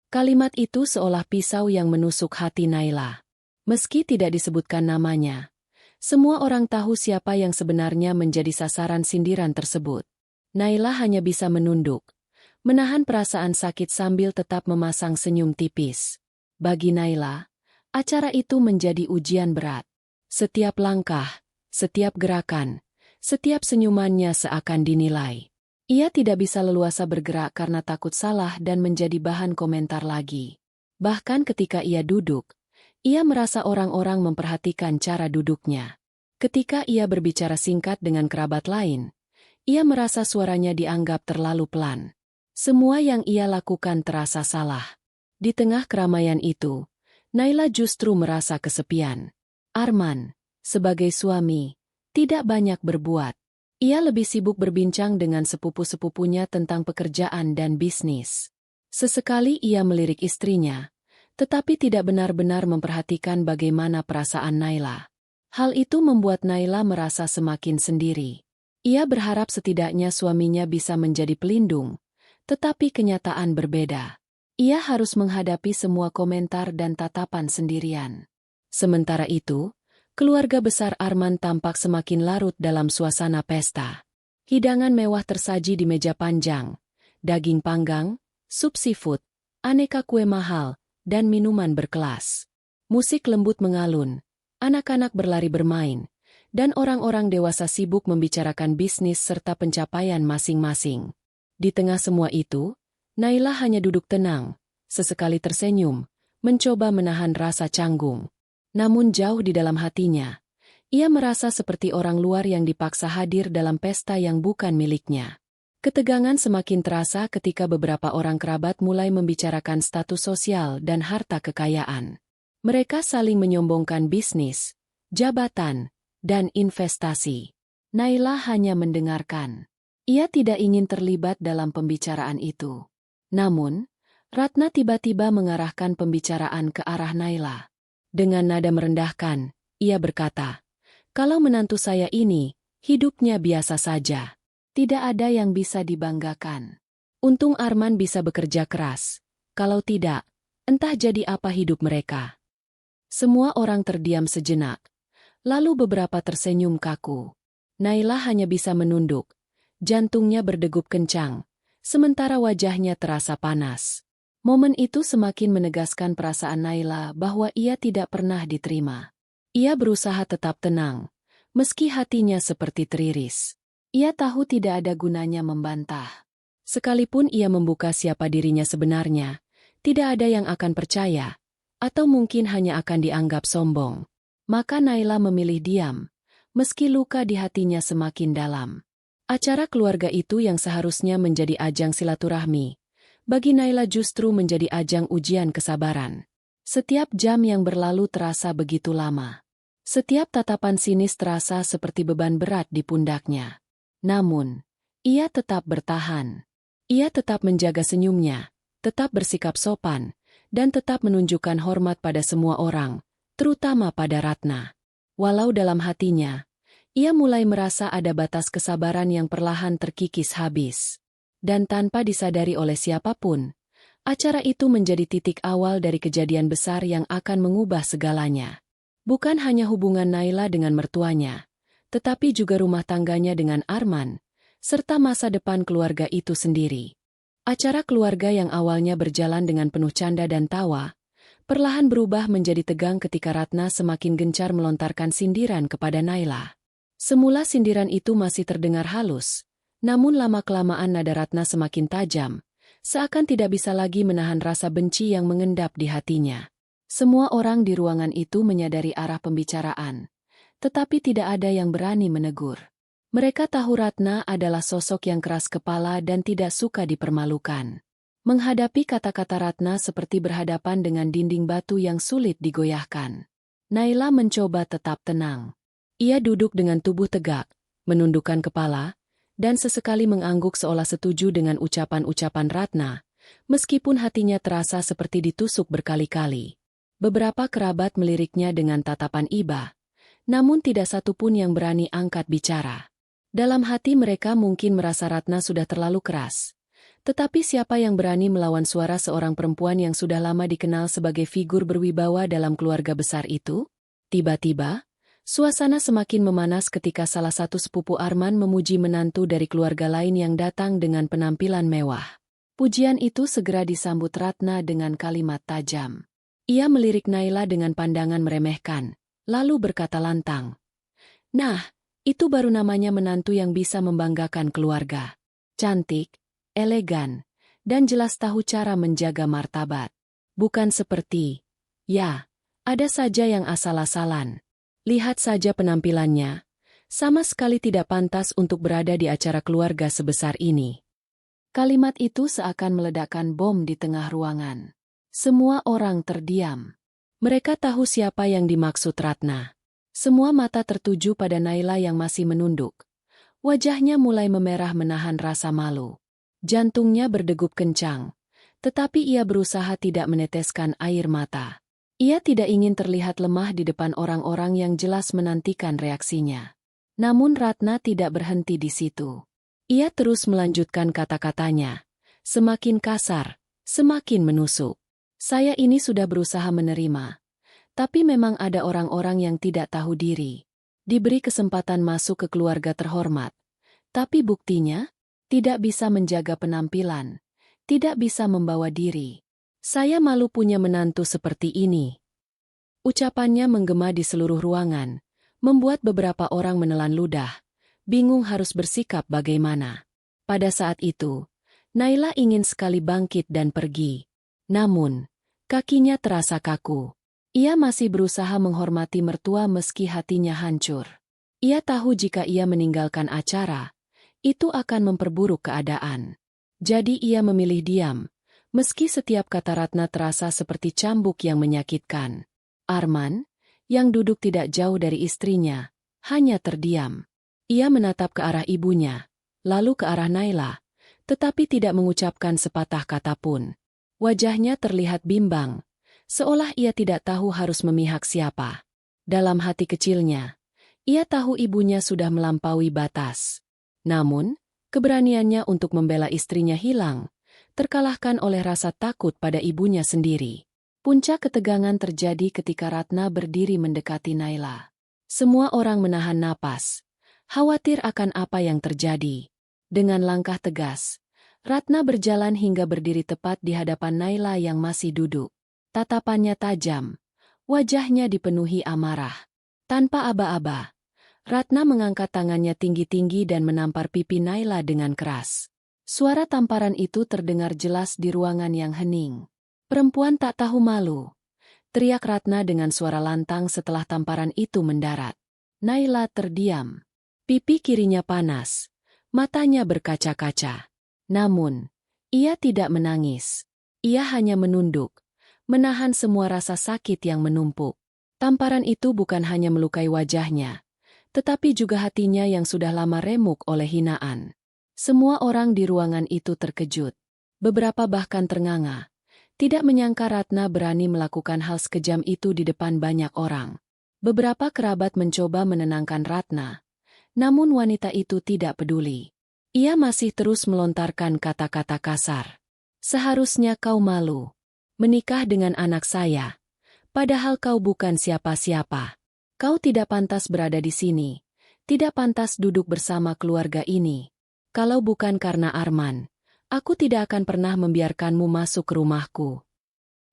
Kalimat itu seolah pisau yang menusuk hati Naila. Meski tidak disebutkan namanya, semua orang tahu siapa yang sebenarnya menjadi sasaran sindiran tersebut. Naila hanya bisa menunduk, menahan perasaan sakit sambil tetap memasang senyum tipis. Bagi Naila, acara itu menjadi ujian berat. Setiap langkah, setiap gerakan, setiap senyumannya seakan dinilai. Ia tidak bisa leluasa bergerak karena takut salah dan menjadi bahan komentar lagi. Bahkan ketika ia duduk, ia merasa orang-orang memperhatikan cara duduknya. Ketika ia berbicara singkat dengan kerabat lain, ia merasa suaranya dianggap terlalu pelan. Semua yang ia lakukan terasa salah. Di tengah keramaian itu, Naila justru merasa kesepian. Arman, sebagai suami, tidak banyak berbuat. Ia lebih sibuk berbincang dengan sepupu-sepupunya tentang pekerjaan dan bisnis. Sesekali ia melirik istrinya, tetapi tidak benar-benar memperhatikan bagaimana perasaan Naila. Hal itu membuat Naila merasa semakin sendiri. Ia berharap setidaknya suaminya bisa menjadi pelindung, tetapi kenyataan berbeda. Ia harus menghadapi semua komentar dan tatapan sendirian. Sementara itu, keluarga besar Arman tampak semakin larut dalam suasana pesta. Hidangan mewah tersaji di meja panjang, daging panggang, sup seafood, aneka kue mahal, dan minuman berkelas. Musik lembut mengalun, anak-anak berlari bermain, dan orang-orang dewasa sibuk membicarakan bisnis serta pencapaian masing-masing. Di tengah semua itu, Naila hanya duduk tenang, sesekali tersenyum, mencoba menahan rasa canggung. Namun jauh di dalam hatinya, ia merasa seperti orang luar yang dipaksa hadir dalam pesta yang bukan miliknya. Ketegangan semakin terasa ketika beberapa orang kerabat mulai membicarakan status sosial dan harta kekayaan. Mereka saling menyombongkan bisnis, jabatan, dan investasi. Naila hanya mendengarkan. Ia tidak ingin terlibat dalam pembicaraan itu. Namun, Ratna tiba-tiba mengarahkan pembicaraan ke arah Naila. Dengan nada merendahkan, ia berkata, "Kalau menantu saya ini, hidupnya biasa saja. Tidak ada yang bisa dibanggakan. Untung Arman bisa bekerja keras. Kalau tidak, entah jadi apa hidup mereka." Semua orang terdiam sejenak. Lalu beberapa tersenyum kaku. Naila hanya bisa menunduk. Jantungnya berdegup kencang, sementara wajahnya terasa panas. Momen itu semakin menegaskan perasaan Naila bahwa ia tidak pernah diterima. Ia berusaha tetap tenang, meski hatinya seperti teriris. Ia tahu tidak ada gunanya membantah. Sekalipun ia membuka siapa dirinya sebenarnya, tidak ada yang akan percaya, atau mungkin hanya akan dianggap sombong. Maka Naila memilih diam, meski luka di hatinya semakin dalam. Acara keluarga itu yang seharusnya menjadi ajang silaturahmi, bagi Naila justru menjadi ajang ujian kesabaran. Setiap jam yang berlalu terasa begitu lama. Setiap tatapan sinis terasa seperti beban berat di pundaknya. Namun, ia tetap bertahan. Ia tetap menjaga senyumnya, tetap bersikap sopan, dan tetap menunjukkan hormat pada semua orang, terutama pada Ratna. Walau dalam hatinya, ia mulai merasa ada batas kesabaran yang perlahan terkikis habis. Dan tanpa disadari oleh siapapun, acara itu menjadi titik awal dari kejadian besar yang akan mengubah segalanya. Bukan hanya hubungan Naila dengan mertuanya, tetapi juga rumah tangganya dengan Arman, serta masa depan keluarga itu sendiri. Acara keluarga yang awalnya berjalan dengan penuh canda dan tawa, perlahan berubah menjadi tegang ketika Ratna semakin gencar melontarkan sindiran kepada Naila. Semula sindiran itu masih terdengar halus, namun lama-kelamaan nada Ratna semakin tajam, seakan tidak bisa lagi menahan rasa benci yang mengendap di hatinya. Semua orang di ruangan itu menyadari arah pembicaraan, tetapi tidak ada yang berani menegur. Mereka tahu Ratna adalah sosok yang keras kepala dan tidak suka dipermalukan. Menghadapi kata-kata Ratna seperti berhadapan dengan dinding batu yang sulit digoyahkan. Naila mencoba tetap tenang. Ia duduk dengan tubuh tegak, menundukkan kepala, dan sesekali mengangguk seolah setuju dengan ucapan-ucapan Ratna, meskipun hatinya terasa seperti ditusuk berkali-kali. Beberapa kerabat meliriknya dengan tatapan iba, namun tidak satupun yang berani angkat bicara. Dalam hati mereka mungkin merasa Ratna sudah terlalu keras. Tetapi siapa yang berani melawan suara seorang perempuan yang sudah lama dikenal sebagai figur berwibawa dalam keluarga besar itu? Tiba-tiba, suasana semakin memanas ketika salah satu sepupu Arman memuji menantu dari keluarga lain yang datang dengan penampilan mewah. Pujian itu segera disambut Ratna dengan kalimat tajam. Ia melirik Naila dengan pandangan meremehkan, lalu berkata lantang, "Nah, itu baru namanya menantu yang bisa membanggakan keluarga. Cantik, elegan, dan jelas tahu cara menjaga martabat. Bukan seperti, ya, ada saja yang asal-asalan. Lihat saja penampilannya, sama sekali tidak pantas untuk berada di acara keluarga sebesar ini." Kalimat itu seakan meledakkan bom di tengah ruangan. Semua orang terdiam. Mereka tahu siapa yang dimaksud Ratna. Semua mata tertuju pada Naila yang masih menunduk. Wajahnya mulai memerah menahan rasa malu. Jantungnya berdegup kencang, tetapi ia berusaha tidak meneteskan air mata. Ia tidak ingin terlihat lemah di depan orang-orang yang jelas menantikan reaksinya. Namun Ratna tidak berhenti di situ. Ia terus melanjutkan kata-katanya. Semakin kasar, semakin menusuk. Saya ini sudah berusaha menerima. Tapi memang ada orang-orang yang tidak tahu diri. Diberi kesempatan masuk ke keluarga terhormat. Tapi buktinya, tidak bisa menjaga penampilan. Tidak bisa membawa diri. Saya malu punya menantu seperti ini. Ucapannya menggema di seluruh ruangan, membuat beberapa orang menelan ludah, bingung harus bersikap bagaimana. Pada saat itu, Naila ingin sekali bangkit dan pergi. Namun, kakinya terasa kaku. Ia masih berusaha menghormati mertua meski hatinya hancur. Ia tahu jika ia meninggalkan acara, itu akan memperburuk keadaan. Jadi ia memilih diam, meski setiap kata Ratna terasa seperti cambuk yang menyakitkan. Arman, yang duduk tidak jauh dari istrinya, hanya terdiam. Ia menatap ke arah ibunya, lalu ke arah Naila, tetapi tidak mengucapkan sepatah kata pun. Wajahnya terlihat bimbang, seolah ia tidak tahu harus memihak siapa. Dalam hati kecilnya, ia tahu ibunya sudah melampaui batas. Namun, keberaniannya untuk membela istrinya hilang, terkalahkan oleh rasa takut pada ibunya sendiri. Puncak ketegangan terjadi ketika Ratna berdiri mendekati Naila. Semua orang menahan napas, khawatir akan apa yang terjadi. Dengan langkah tegas, Ratna berjalan hingga berdiri tepat di hadapan Naila yang masih duduk. Tatapannya tajam, wajahnya dipenuhi amarah. Tanpa aba-aba, Ratna mengangkat tangannya tinggi-tinggi dan menampar pipi Naila dengan keras. Suara tamparan itu terdengar jelas di ruangan yang hening. "Perempuan tak tahu malu," teriak Ratna dengan suara lantang setelah tamparan itu mendarat. Naila terdiam. Pipi kirinya panas, matanya berkaca-kaca. Namun, ia tidak menangis. Ia hanya menunduk, menahan semua rasa sakit yang menumpuk. Tamparan itu bukan hanya melukai wajahnya, tetapi juga hatinya yang sudah lama remuk oleh hinaan. Semua orang di ruangan itu terkejut. Beberapa bahkan ternganga. Tidak menyangka Ratna berani melakukan hal sekejam itu di depan banyak orang. Beberapa kerabat mencoba menenangkan Ratna, namun wanita itu tidak peduli. Ia masih terus melontarkan kata-kata kasar. "Seharusnya kau malu menikah dengan anak saya, padahal kau bukan siapa-siapa. Kau tidak pantas berada di sini, tidak pantas duduk bersama keluarga ini. Kalau bukan karena Arman, aku tidak akan pernah membiarkanmu masuk ke rumahku."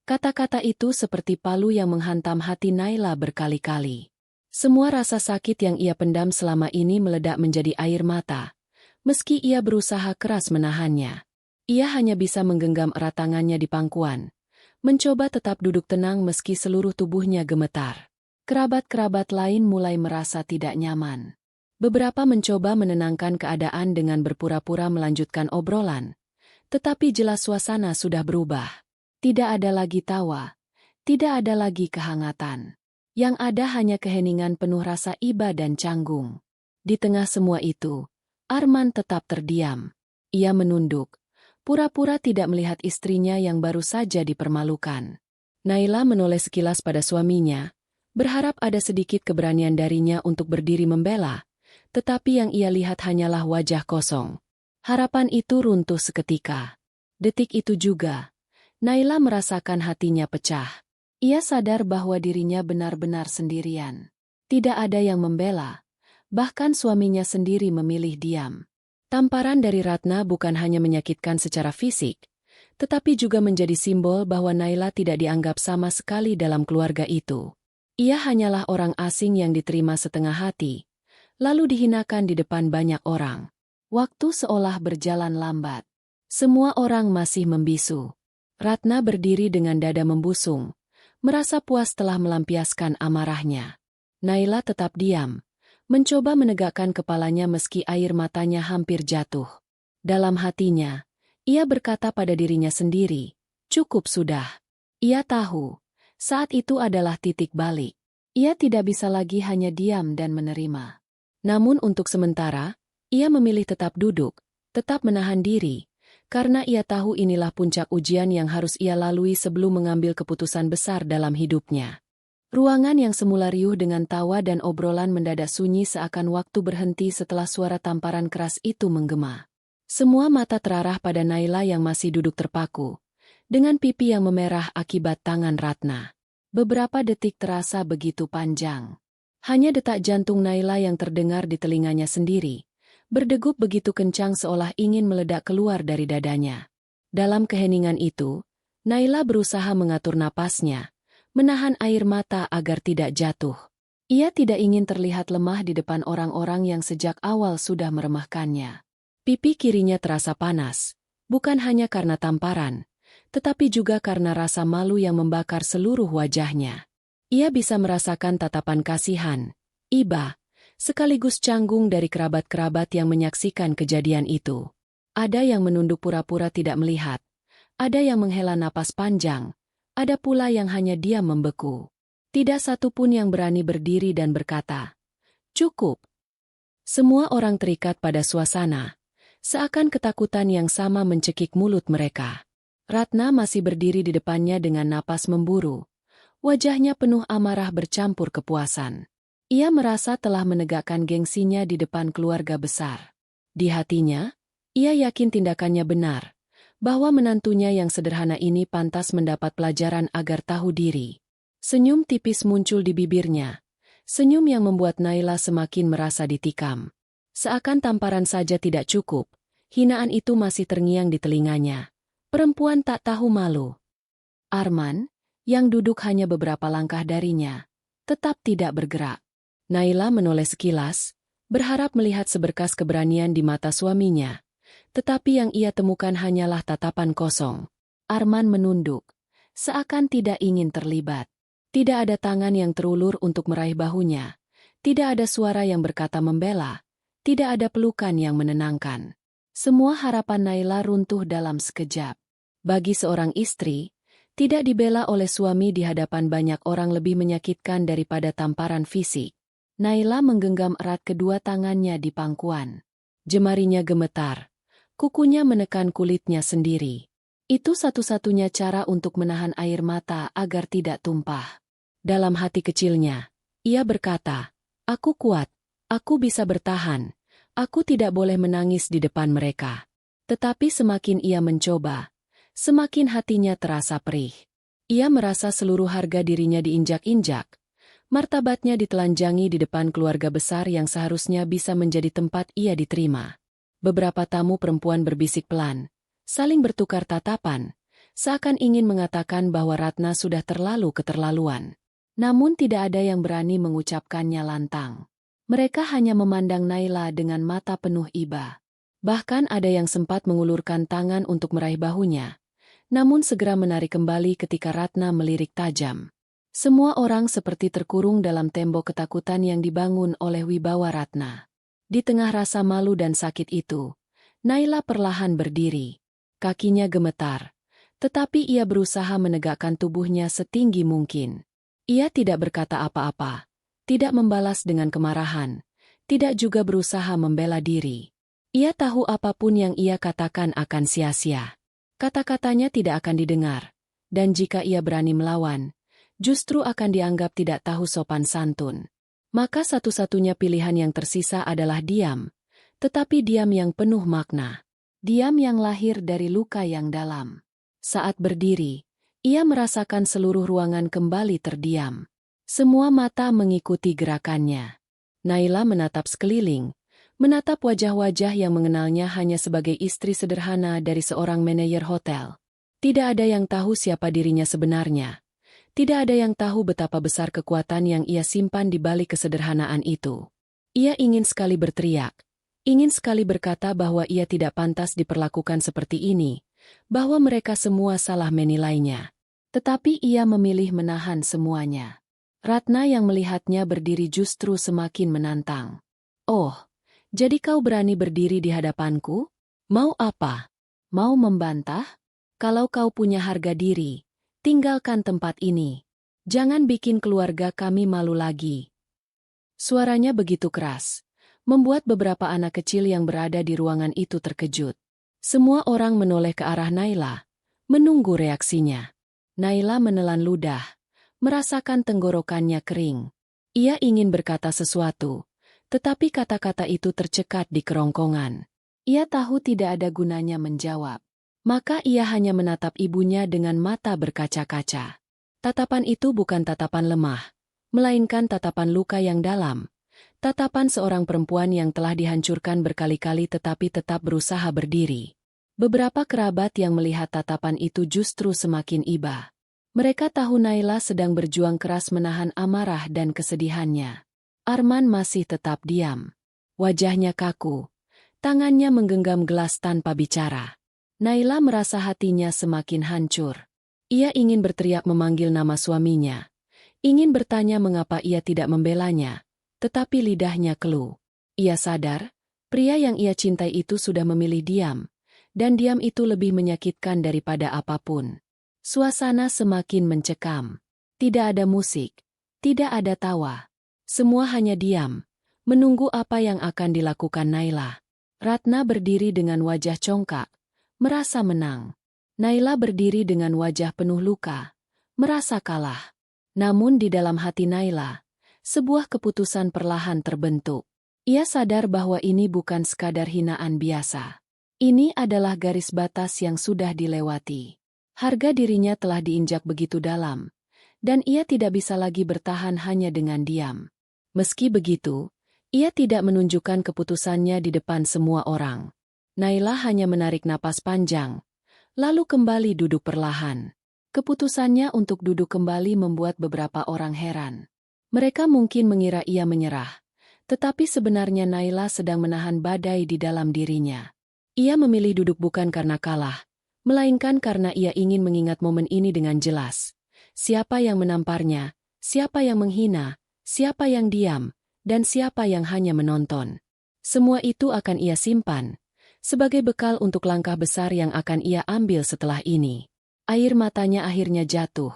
Kata-kata itu seperti palu yang menghantam hati Naila berkali-kali. Semua rasa sakit yang ia pendam selama ini meledak menjadi air mata, meski ia berusaha keras menahannya. Ia hanya bisa menggenggam erat tangannya di pangkuan, mencoba tetap duduk tenang meski seluruh tubuhnya gemetar. Kerabat-kerabat lain mulai merasa tidak nyaman. Beberapa mencoba menenangkan keadaan dengan berpura-pura melanjutkan obrolan, tetapi jelas suasana sudah berubah. Tidak ada lagi tawa, tidak ada lagi kehangatan. Yang ada hanya keheningan penuh rasa iba dan canggung. Di tengah semua itu, Arman tetap terdiam. Ia menunduk, pura-pura tidak melihat istrinya yang baru saja dipermalukan. Naila menoleh sekilas pada suaminya, berharap ada sedikit keberanian darinya untuk berdiri membela, tetapi yang ia lihat hanyalah wajah kosong. Harapan itu runtuh seketika. Detik itu juga, Naila merasakan hatinya pecah. Ia sadar bahwa dirinya benar-benar sendirian. Tidak ada yang membela, bahkan suaminya sendiri memilih diam. Tamparan dari Ratna bukan hanya menyakitkan secara fisik, tetapi juga menjadi simbol bahwa Naila tidak dianggap sama sekali dalam keluarga itu. Ia hanyalah orang asing yang diterima setengah hati, lalu dihinakan di depan banyak orang. Waktu seolah berjalan lambat. Semua orang masih membisu. Ratna berdiri dengan dada membusung, merasa puas telah melampiaskan amarahnya. Naila tetap diam, mencoba menegakkan kepalanya meski air matanya hampir jatuh. Dalam hatinya, ia berkata pada dirinya sendiri, cukup sudah. Ia tahu, saat itu adalah titik balik. Ia tidak bisa lagi hanya diam dan menerima. Namun untuk sementara, Ia memilih tetap duduk, tetap menahan diri, karena ia tahu inilah puncak ujian yang harus ia lalui sebelum mengambil keputusan besar dalam hidupnya. Ruangan yang semula riuh dengan tawa dan obrolan mendadak sunyi seakan waktu berhenti setelah suara tamparan keras itu menggema. Semua mata terarah pada Naila yang masih duduk terpaku, dengan pipi yang memerah akibat tangan Ratna. Beberapa detik terasa begitu panjang. Hanya detak jantung Naila yang terdengar di telinganya sendiri, berdegup begitu kencang seolah ingin meledak keluar dari dadanya. Dalam keheningan itu, Naila berusaha mengatur napasnya, menahan air mata agar tidak jatuh. Ia tidak ingin terlihat lemah di depan orang-orang yang sejak awal sudah meremehkannya. Pipi kirinya terasa panas, bukan hanya karena tamparan, tetapi juga karena rasa malu yang membakar seluruh wajahnya. Ia bisa merasakan tatapan kasihan, iba, sekaligus canggung dari kerabat-kerabat yang menyaksikan kejadian itu. Ada yang menunduk pura-pura tidak melihat, ada yang menghela napas panjang, ada pula yang hanya diam membeku. Tidak satu pun yang berani berdiri dan berkata, "Cukup." Semua orang terikat pada suasana, seakan ketakutan yang sama mencekik mulut mereka. Ratna masih berdiri di depannya dengan napas memburu. Wajahnya penuh amarah bercampur kepuasan. Ia merasa telah menegakkan gengsinya di depan keluarga besar. Di hatinya, ia yakin tindakannya benar, bahwa menantunya yang sederhana ini pantas mendapat pelajaran agar tahu diri. Senyum tipis muncul di bibirnya, senyum yang membuat Naila semakin merasa ditikam. Seakan tamparan saja tidak cukup, hinaan itu masih terngiang di telinganya. Perempuan tak tahu malu. Arman, yang duduk hanya beberapa langkah darinya, tetap tidak bergerak. Naila menoleh sekilas, berharap melihat seberkas keberanian di mata suaminya. Tetapi yang ia temukan hanyalah tatapan kosong. Arman menunduk, seakan tidak ingin terlibat. Tidak ada tangan yang terulur untuk meraih bahunya. Tidak ada suara yang berkata membela. Tidak ada pelukan yang menenangkan. Semua harapan Naila runtuh dalam sekejap. Bagi seorang istri, tidak dibela oleh suami di hadapan banyak orang lebih menyakitkan daripada tamparan fisik. Naila menggenggam erat kedua tangannya di pangkuan. Jemarinya gemetar. Kukunya menekan kulitnya sendiri. Itu satu-satunya cara untuk menahan air mata agar tidak tumpah. Dalam hati kecilnya, ia berkata, "Aku kuat, aku bisa bertahan, aku tidak boleh menangis di depan mereka." Tetapi semakin ia mencoba, semakin hatinya terasa perih. Ia merasa seluruh harga dirinya diinjak-injak. Martabatnya ditelanjangi di depan keluarga besar yang seharusnya bisa menjadi tempat ia diterima. Beberapa tamu perempuan berbisik pelan, saling bertukar tatapan, seakan ingin mengatakan bahwa Ratna sudah terlalu keterlaluan. Namun tidak ada yang berani mengucapkannya lantang. Mereka hanya memandang Naila dengan mata penuh iba. Bahkan ada yang sempat mengulurkan tangan untuk meraih bahunya, namun segera menarik kembali ketika Ratna melirik tajam. Semua orang seperti terkurung dalam tembok ketakutan yang dibangun oleh wibawa Ratna. Di tengah rasa malu dan sakit itu, Naila perlahan berdiri. Kakinya gemetar, tetapi ia berusaha menegakkan tubuhnya setinggi mungkin. Ia tidak berkata apa-apa, tidak membalas dengan kemarahan, tidak juga berusaha membela diri. Ia tahu apapun yang ia katakan akan sia-sia. Kata-katanya tidak akan didengar, dan jika ia berani melawan, justru akan dianggap tidak tahu sopan santun. Maka satu-satunya pilihan yang tersisa adalah diam, tetapi diam yang penuh makna. Diam yang lahir dari luka yang dalam. Saat berdiri, ia merasakan seluruh ruangan kembali terdiam. Semua mata mengikuti gerakannya. Naila menatap sekeliling, menatap wajah-wajah yang mengenalnya hanya sebagai istri sederhana dari seorang manajer hotel. Tidak ada yang tahu siapa dirinya sebenarnya. Tidak ada yang tahu betapa besar kekuatan yang ia simpan di balik kesederhanaan itu. Ia ingin sekali berteriak, ingin sekali berkata bahwa ia tidak pantas diperlakukan seperti ini, bahwa mereka semua salah menilainya. Tetapi ia memilih menahan semuanya. Ratna yang melihatnya berdiri justru semakin menantang. "Oh, jadi kau berani berdiri di hadapanku? Mau apa? Mau membantah? Kalau kau punya harga diri, tinggalkan tempat ini. Jangan bikin keluarga kami malu lagi." Suaranya begitu keras, membuat beberapa anak kecil yang berada di ruangan itu terkejut. Semua orang menoleh ke arah Naila, menunggu reaksinya. Naila menelan ludah, merasakan tenggorokannya kering. Ia ingin berkata sesuatu, tetapi kata-kata itu tercekat di kerongkongan. Ia tahu tidak ada gunanya menjawab. Maka ia hanya menatap ibunya dengan mata berkaca-kaca. Tatapan itu bukan tatapan lemah, melainkan tatapan luka yang dalam. Tatapan seorang perempuan yang telah dihancurkan berkali-kali tetapi tetap berusaha berdiri. Beberapa kerabat yang melihat tatapan itu justru semakin iba. Mereka tahu Naila sedang berjuang keras menahan amarah dan kesedihannya. Arman masih tetap diam. Wajahnya kaku. Tangannya menggenggam gelas tanpa bicara. Naila merasa hatinya semakin hancur. Ia ingin berteriak memanggil nama suaminya. Ingin bertanya mengapa ia tidak membelanya. Tetapi lidahnya keluh. Ia sadar, pria yang ia cintai itu sudah memilih diam. Dan diam itu lebih menyakitkan daripada apapun. Suasana semakin mencekam. Tidak ada musik. Tidak ada tawa. Semua hanya diam. Menunggu apa yang akan dilakukan Naila. Ratna berdiri dengan wajah congkak. Merasa menang. Naila berdiri dengan wajah penuh luka. Merasa kalah. Namun di dalam hati Naila, sebuah keputusan perlahan terbentuk. Ia sadar bahwa ini bukan sekadar hinaan biasa. Ini adalah garis batas yang sudah dilewati. Harga dirinya telah diinjak begitu dalam, dan ia tidak bisa lagi bertahan hanya dengan diam. Meski begitu, ia tidak menunjukkan keputusannya di depan semua orang. Naila hanya menarik napas panjang, lalu kembali duduk perlahan. Keputusannya untuk duduk kembali membuat beberapa orang heran. Mereka mungkin mengira ia menyerah, tetapi sebenarnya Naila sedang menahan badai di dalam dirinya. Ia memilih duduk bukan karena kalah, melainkan karena ia ingin mengingat momen ini dengan jelas. Siapa yang menamparnya, siapa yang menghina, siapa yang diam, dan siapa yang hanya menonton. Semua itu akan ia simpan sebagai bekal untuk langkah besar yang akan ia ambil setelah ini. Air matanya akhirnya jatuh,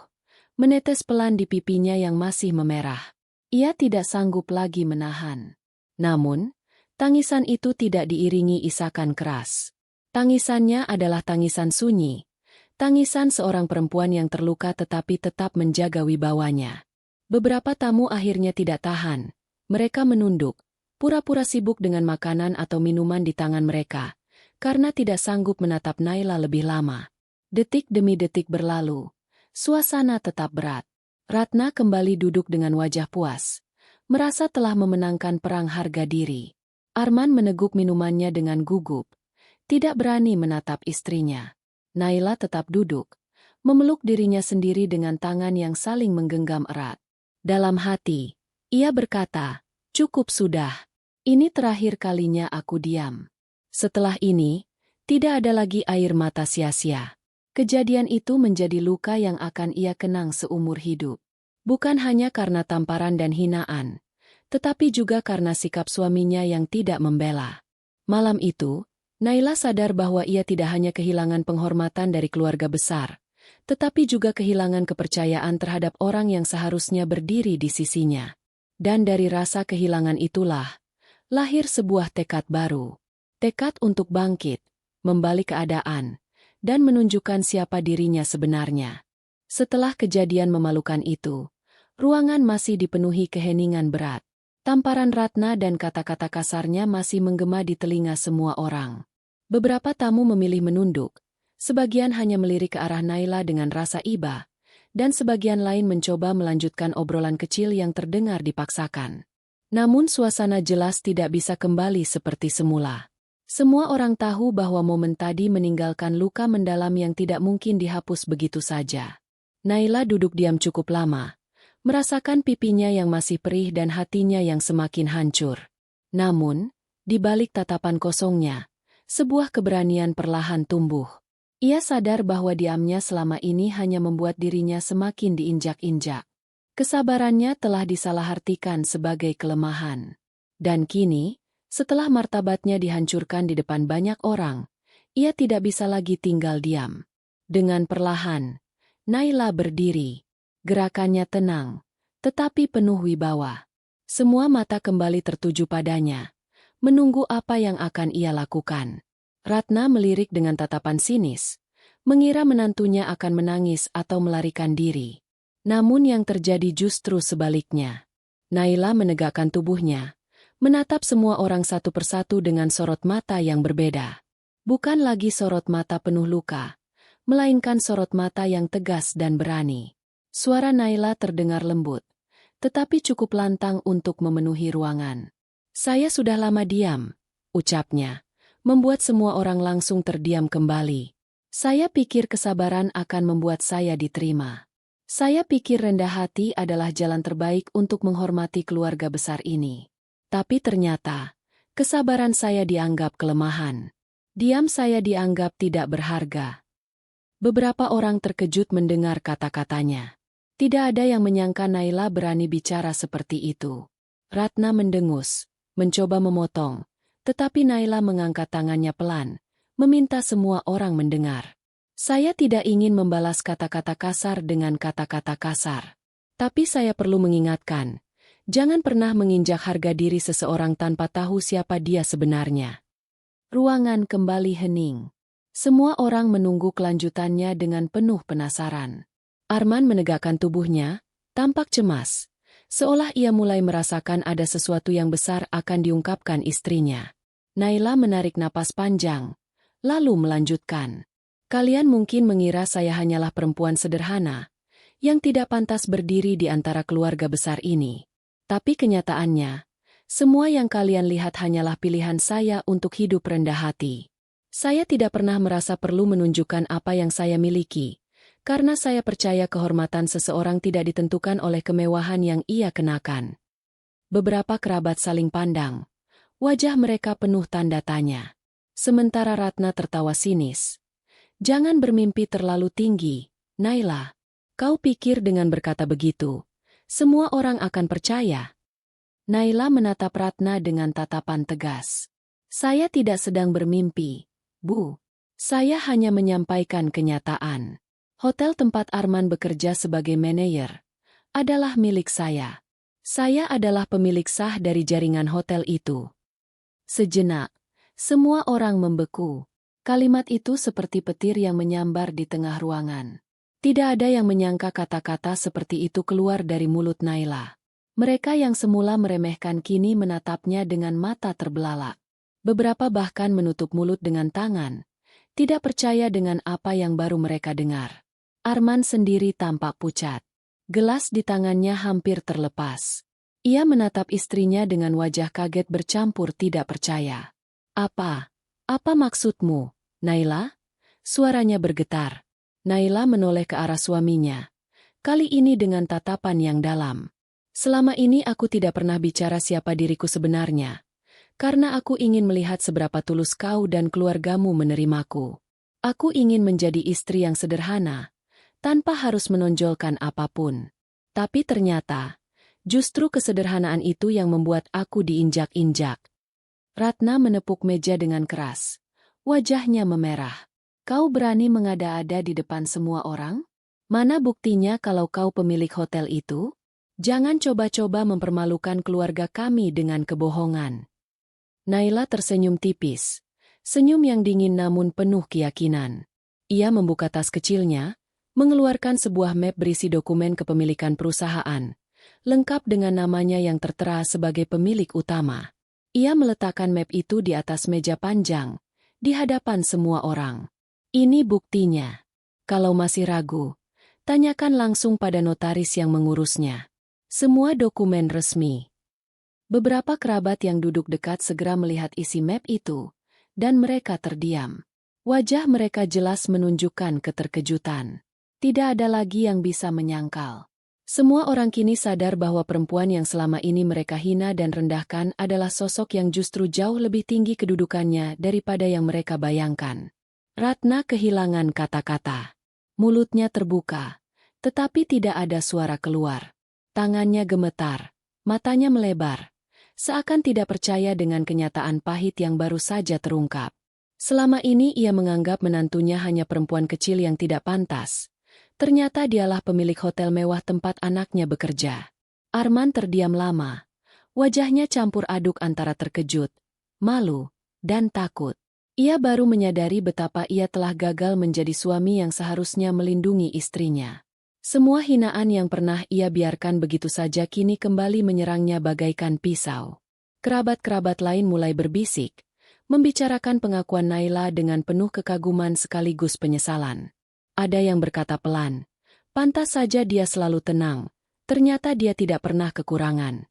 menetes pelan di pipinya yang masih memerah. Ia tidak sanggup lagi menahan. Namun, tangisan itu tidak diiringi isakan keras. Tangisannya adalah tangisan sunyi. Tangisan seorang perempuan yang terluka tetapi tetap menjaga wibawanya. Beberapa tamu akhirnya tidak tahan. Mereka menunduk, pura-pura sibuk dengan makanan atau minuman di tangan mereka, karena tidak sanggup menatap Naila lebih lama. Detik demi detik berlalu. Suasana tetap berat. Ratna kembali duduk dengan wajah puas. Merasa telah memenangkan perang harga diri. Arman meneguk minumannya dengan gugup. Tidak berani menatap istrinya. Naila tetap duduk, memeluk dirinya sendiri dengan tangan yang saling menggenggam erat. Dalam hati, ia berkata, "Cukup sudah. Ini terakhir kalinya aku diam. Setelah ini, tidak ada lagi air mata sia-sia." Kejadian itu menjadi luka yang akan ia kenang seumur hidup. Bukan hanya karena tamparan dan hinaan, tetapi juga karena sikap suaminya yang tidak membela. Malam itu, Naila sadar bahwa ia tidak hanya kehilangan penghormatan dari keluarga besar, tetapi juga kehilangan kepercayaan terhadap orang yang seharusnya berdiri di sisinya. Dan dari rasa kehilangan itulah, lahir sebuah tekad baru. Tekad untuk bangkit, membalik keadaan, dan menunjukkan siapa dirinya sebenarnya. Setelah kejadian memalukan itu, ruangan masih dipenuhi keheningan berat. Tamparan Ratna dan kata-kata kasarnya masih menggema di telinga semua orang. Beberapa tamu memilih menunduk, sebagian hanya melirik ke arah Naila dengan rasa iba, dan sebagian lain mencoba melanjutkan obrolan kecil yang terdengar dipaksakan. Namun suasana jelas tidak bisa kembali seperti semula. Semua orang tahu bahwa momen tadi meninggalkan luka mendalam yang tidak mungkin dihapus begitu saja. Naila duduk diam cukup lama, merasakan pipinya yang masih perih dan hatinya yang semakin hancur. Namun, di balik tatapan kosongnya, sebuah keberanian perlahan tumbuh. Ia sadar bahwa diamnya selama ini hanya membuat dirinya semakin diinjak-injak. Kesabarannya telah disalahartikan sebagai kelemahan. Dan kini, setelah martabatnya dihancurkan di depan banyak orang, ia tidak bisa lagi tinggal diam. Dengan perlahan, Naila berdiri. Gerakannya tenang, tetapi penuh wibawa. Semua mata kembali tertuju padanya, menunggu apa yang akan ia lakukan. Ratna melirik dengan tatapan sinis, mengira menantunya akan menangis atau melarikan diri. Namun yang terjadi justru sebaliknya. Naila menegakkan tubuhnya, menatap semua orang satu persatu dengan sorot mata yang berbeda. Bukan lagi sorot mata penuh luka, melainkan sorot mata yang tegas dan berani. Suara Naila terdengar lembut, tetapi cukup lantang untuk memenuhi ruangan. "Saya sudah lama diam," ucapnya, membuat semua orang langsung terdiam kembali. "Saya pikir kesabaran akan membuat saya diterima. Saya pikir rendah hati adalah jalan terbaik untuk menghormati keluarga besar ini. Tapi ternyata, kesabaran saya dianggap kelemahan. Diam saya dianggap tidak berharga." Beberapa orang terkejut mendengar kata-katanya. Tidak ada yang menyangka Naila berani bicara seperti itu. Ratna mendengus, mencoba memotong, tetapi Naila mengangkat tangannya pelan, meminta semua orang mendengar. "Saya tidak ingin membalas kata-kata kasar dengan kata-kata kasar. Tapi saya perlu mengingatkan, jangan pernah menginjak harga diri seseorang tanpa tahu siapa dia sebenarnya." Ruangan kembali hening. Semua orang menunggu kelanjutannya dengan penuh penasaran. Arman menegakkan tubuhnya, tampak cemas, seolah ia mulai merasakan ada sesuatu yang besar akan diungkapkan istrinya. Naila menarik napas panjang, lalu melanjutkan. "Kalian mungkin mengira saya hanyalah perempuan sederhana, yang tidak pantas berdiri di antara keluarga besar ini. Tapi kenyataannya, semua yang kalian lihat hanyalah pilihan saya untuk hidup rendah hati. Saya tidak pernah merasa perlu menunjukkan apa yang saya miliki, karena saya percaya kehormatan seseorang tidak ditentukan oleh kemewahan yang ia kenakan." Beberapa kerabat saling pandang. Wajah mereka penuh tanda tanya. Sementara Ratna tertawa sinis. "Jangan bermimpi terlalu tinggi, Naila. Kau pikir dengan berkata begitu, semua orang akan percaya?" Naila menatap Ratna dengan tatapan tegas. "Saya tidak sedang bermimpi, Bu. Saya hanya menyampaikan kenyataan. Hotel tempat Arman bekerja sebagai manajer adalah milik saya. Saya adalah pemilik sah dari jaringan hotel itu." Sejenak, semua orang membeku. Kalimat itu seperti petir yang menyambar di tengah ruangan. Tidak ada yang menyangka kata-kata seperti itu keluar dari mulut Naila. Mereka yang semula meremehkan kini menatapnya dengan mata terbelalak. Beberapa bahkan menutup mulut dengan tangan, tidak percaya dengan apa yang baru mereka dengar. Arman sendiri tampak pucat. Gelas di tangannya hampir terlepas. Ia menatap istrinya dengan wajah kaget bercampur tidak percaya. Apa maksudmu, Naila?" Suaranya bergetar. Naila menoleh ke arah suaminya. Kali ini dengan tatapan yang dalam. "Selama ini aku tidak pernah bicara siapa diriku sebenarnya. Karena aku ingin melihat seberapa tulus kau dan keluargamu menerimaku. Aku ingin menjadi istri yang sederhana, tanpa harus menonjolkan apapun. Tapi ternyata, justru kesederhanaan itu yang membuat aku diinjak-injak." Ratna menepuk meja dengan keras. Wajahnya memerah. "Kau berani mengada-ada di depan semua orang? Mana buktinya kalau kau pemilik hotel itu? Jangan coba-coba mempermalukan keluarga kami dengan kebohongan." Naila tersenyum tipis. Senyum yang dingin namun penuh keyakinan. Ia membuka tas kecilnya, mengeluarkan sebuah map berisi dokumen kepemilikan perusahaan, lengkap dengan namanya yang tertera sebagai pemilik utama. Ia meletakkan map itu di atas meja panjang, di hadapan semua orang. "Ini buktinya. Kalau masih ragu, tanyakan langsung pada notaris yang mengurusnya. Semua dokumen resmi." Beberapa kerabat yang duduk dekat segera melihat isi map itu, dan mereka terdiam. Wajah mereka jelas menunjukkan keterkejutan. Tidak ada lagi yang bisa menyangkal. Semua orang kini sadar bahwa perempuan yang selama ini mereka hina dan rendahkan adalah sosok yang justru jauh lebih tinggi kedudukannya daripada yang mereka bayangkan. Ratna kehilangan kata-kata. Mulutnya terbuka, tetapi tidak ada suara keluar. Tangannya gemetar, matanya melebar, seakan tidak percaya dengan kenyataan pahit yang baru saja terungkap. Selama ini ia menganggap menantunya hanya perempuan kecil yang tidak pantas. Ternyata dialah pemilik hotel mewah tempat anaknya bekerja. Arman terdiam lama. Wajahnya campur aduk antara terkejut, malu, dan takut. Ia baru menyadari betapa ia telah gagal menjadi suami yang seharusnya melindungi istrinya. Semua hinaan yang pernah ia biarkan begitu saja kini kembali menyerangnya bagaikan pisau. Kerabat-kerabat lain mulai berbisik, membicarakan pengakuan Naila dengan penuh kekaguman sekaligus penyesalan. Ada yang berkata pelan, pantas saja dia selalu tenang, ternyata dia tidak pernah kekurangan.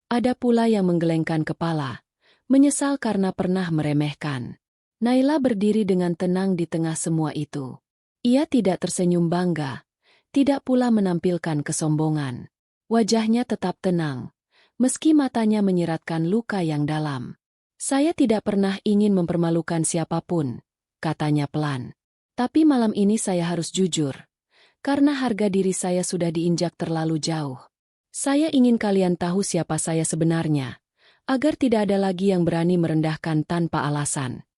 Ada pula yang menggelengkan kepala, menyesal karena pernah meremehkan. Naila berdiri dengan tenang di tengah semua itu. Ia tidak tersenyum bangga, tidak pula menampilkan kesombongan. Wajahnya tetap tenang, meski matanya menyiratkan luka yang dalam. Saya tidak pernah ingin mempermalukan siapapun, katanya pelan. Tapi malam ini saya harus jujur, karena harga diri saya sudah diinjak terlalu jauh. Saya ingin kalian tahu siapa saya sebenarnya, agar tidak ada lagi yang berani merendahkan tanpa alasan.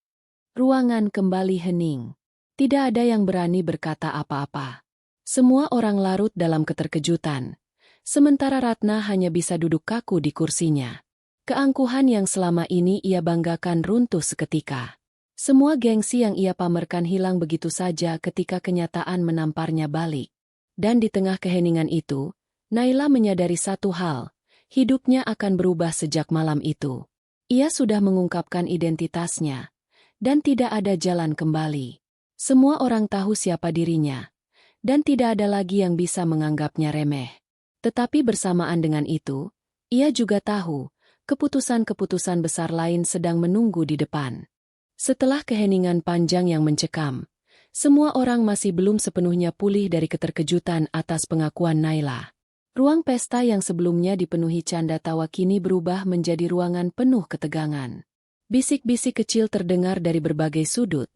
Ruangan kembali hening. Tidak ada yang berani berkata apa-apa. Semua orang larut dalam keterkejutan. Sementara Ratna hanya bisa duduk kaku di kursinya. Keangkuhan yang selama ini ia banggakan runtuh seketika. Semua gengsi yang ia pamerkan hilang begitu saja ketika kenyataan menamparnya balik. Dan di tengah keheningan itu, Naila menyadari satu hal, hidupnya akan berubah sejak malam itu. Ia sudah mengungkapkan identitasnya. Dan tidak ada jalan kembali. Semua orang tahu siapa dirinya, dan tidak ada lagi yang bisa menganggapnya remeh. Tetapi bersamaan dengan itu, ia juga tahu, keputusan-keputusan besar lain sedang menunggu di depan. Setelah keheningan panjang yang mencekam, semua orang masih belum sepenuhnya pulih dari keterkejutan atas pengakuan Naila. Ruang pesta yang sebelumnya dipenuhi canda tawa kini berubah menjadi ruangan penuh ketegangan. Bisik-bisik kecil terdengar dari berbagai sudut,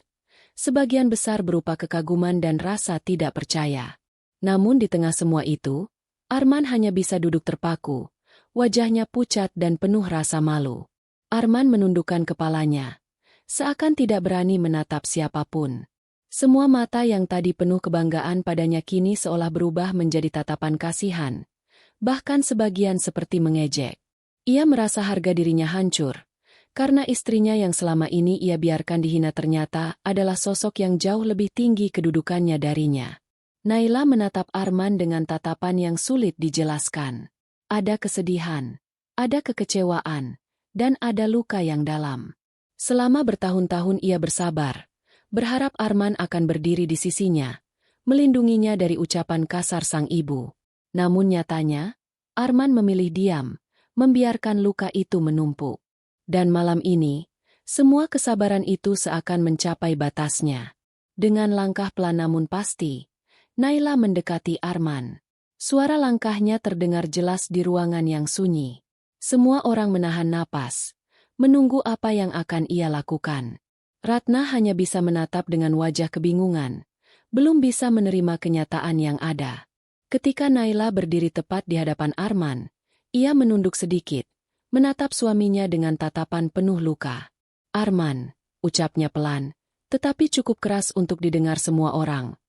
sebagian besar berupa kekaguman dan rasa tidak percaya. Namun di tengah semua itu, Arman hanya bisa duduk terpaku, wajahnya pucat dan penuh rasa malu. Arman menundukkan kepalanya, seakan tidak berani menatap siapapun. Semua mata yang tadi penuh kebanggaan padanya kini seolah berubah menjadi tatapan kasihan, bahkan sebagian seperti mengejek. Ia merasa harga dirinya hancur, karena istrinya yang selama ini ia biarkan dihina ternyata adalah sosok yang jauh lebih tinggi kedudukannya darinya. Naila menatap Arman dengan tatapan yang sulit dijelaskan. Ada kesedihan, ada kekecewaan, dan ada luka yang dalam. Selama bertahun-tahun ia bersabar, berharap Arman akan berdiri di sisinya, melindunginya dari ucapan kasar sang ibu. Namun nyatanya, Arman memilih diam, membiarkan luka itu menumpuk. Dan malam ini, semua kesabaran itu seakan mencapai batasnya. Dengan langkah pelan namun pasti, Naila mendekati Arman. Suara langkahnya terdengar jelas di ruangan yang sunyi. Semua orang menahan napas, menunggu apa yang akan ia lakukan. Ratna hanya bisa menatap dengan wajah kebingungan, belum bisa menerima kenyataan yang ada. Ketika Naila berdiri tepat di hadapan Arman, ia menunduk sedikit, menatap suaminya dengan tatapan penuh luka. Arman, ucapnya pelan, tetapi cukup keras untuk didengar semua orang.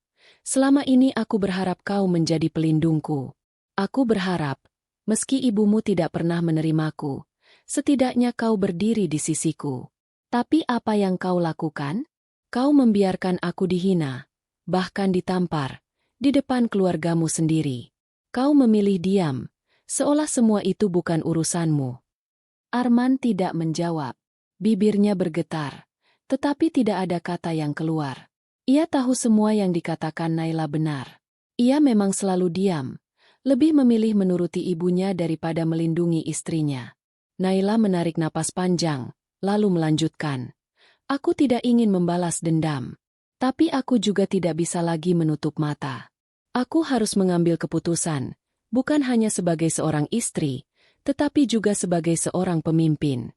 Selama ini aku berharap kau menjadi pelindungku. Aku berharap, meski ibumu tidak pernah menerimaku, setidaknya kau berdiri di sisiku. Tapi apa yang kau lakukan? Kau membiarkan aku dihina, bahkan ditampar, di depan keluargamu sendiri. Kau memilih diam, seolah semua itu bukan urusanmu. Arman tidak menjawab. Bibirnya bergetar, tetapi tidak ada kata yang keluar. Ia tahu semua yang dikatakan Naila benar. Ia memang selalu diam, lebih memilih menuruti ibunya daripada melindungi istrinya. Naila menarik napas panjang, lalu melanjutkan. Aku tidak ingin membalas dendam, tapi aku juga tidak bisa lagi menutup mata. Aku harus mengambil keputusan, bukan hanya sebagai seorang istri, tetapi juga sebagai seorang pemimpin.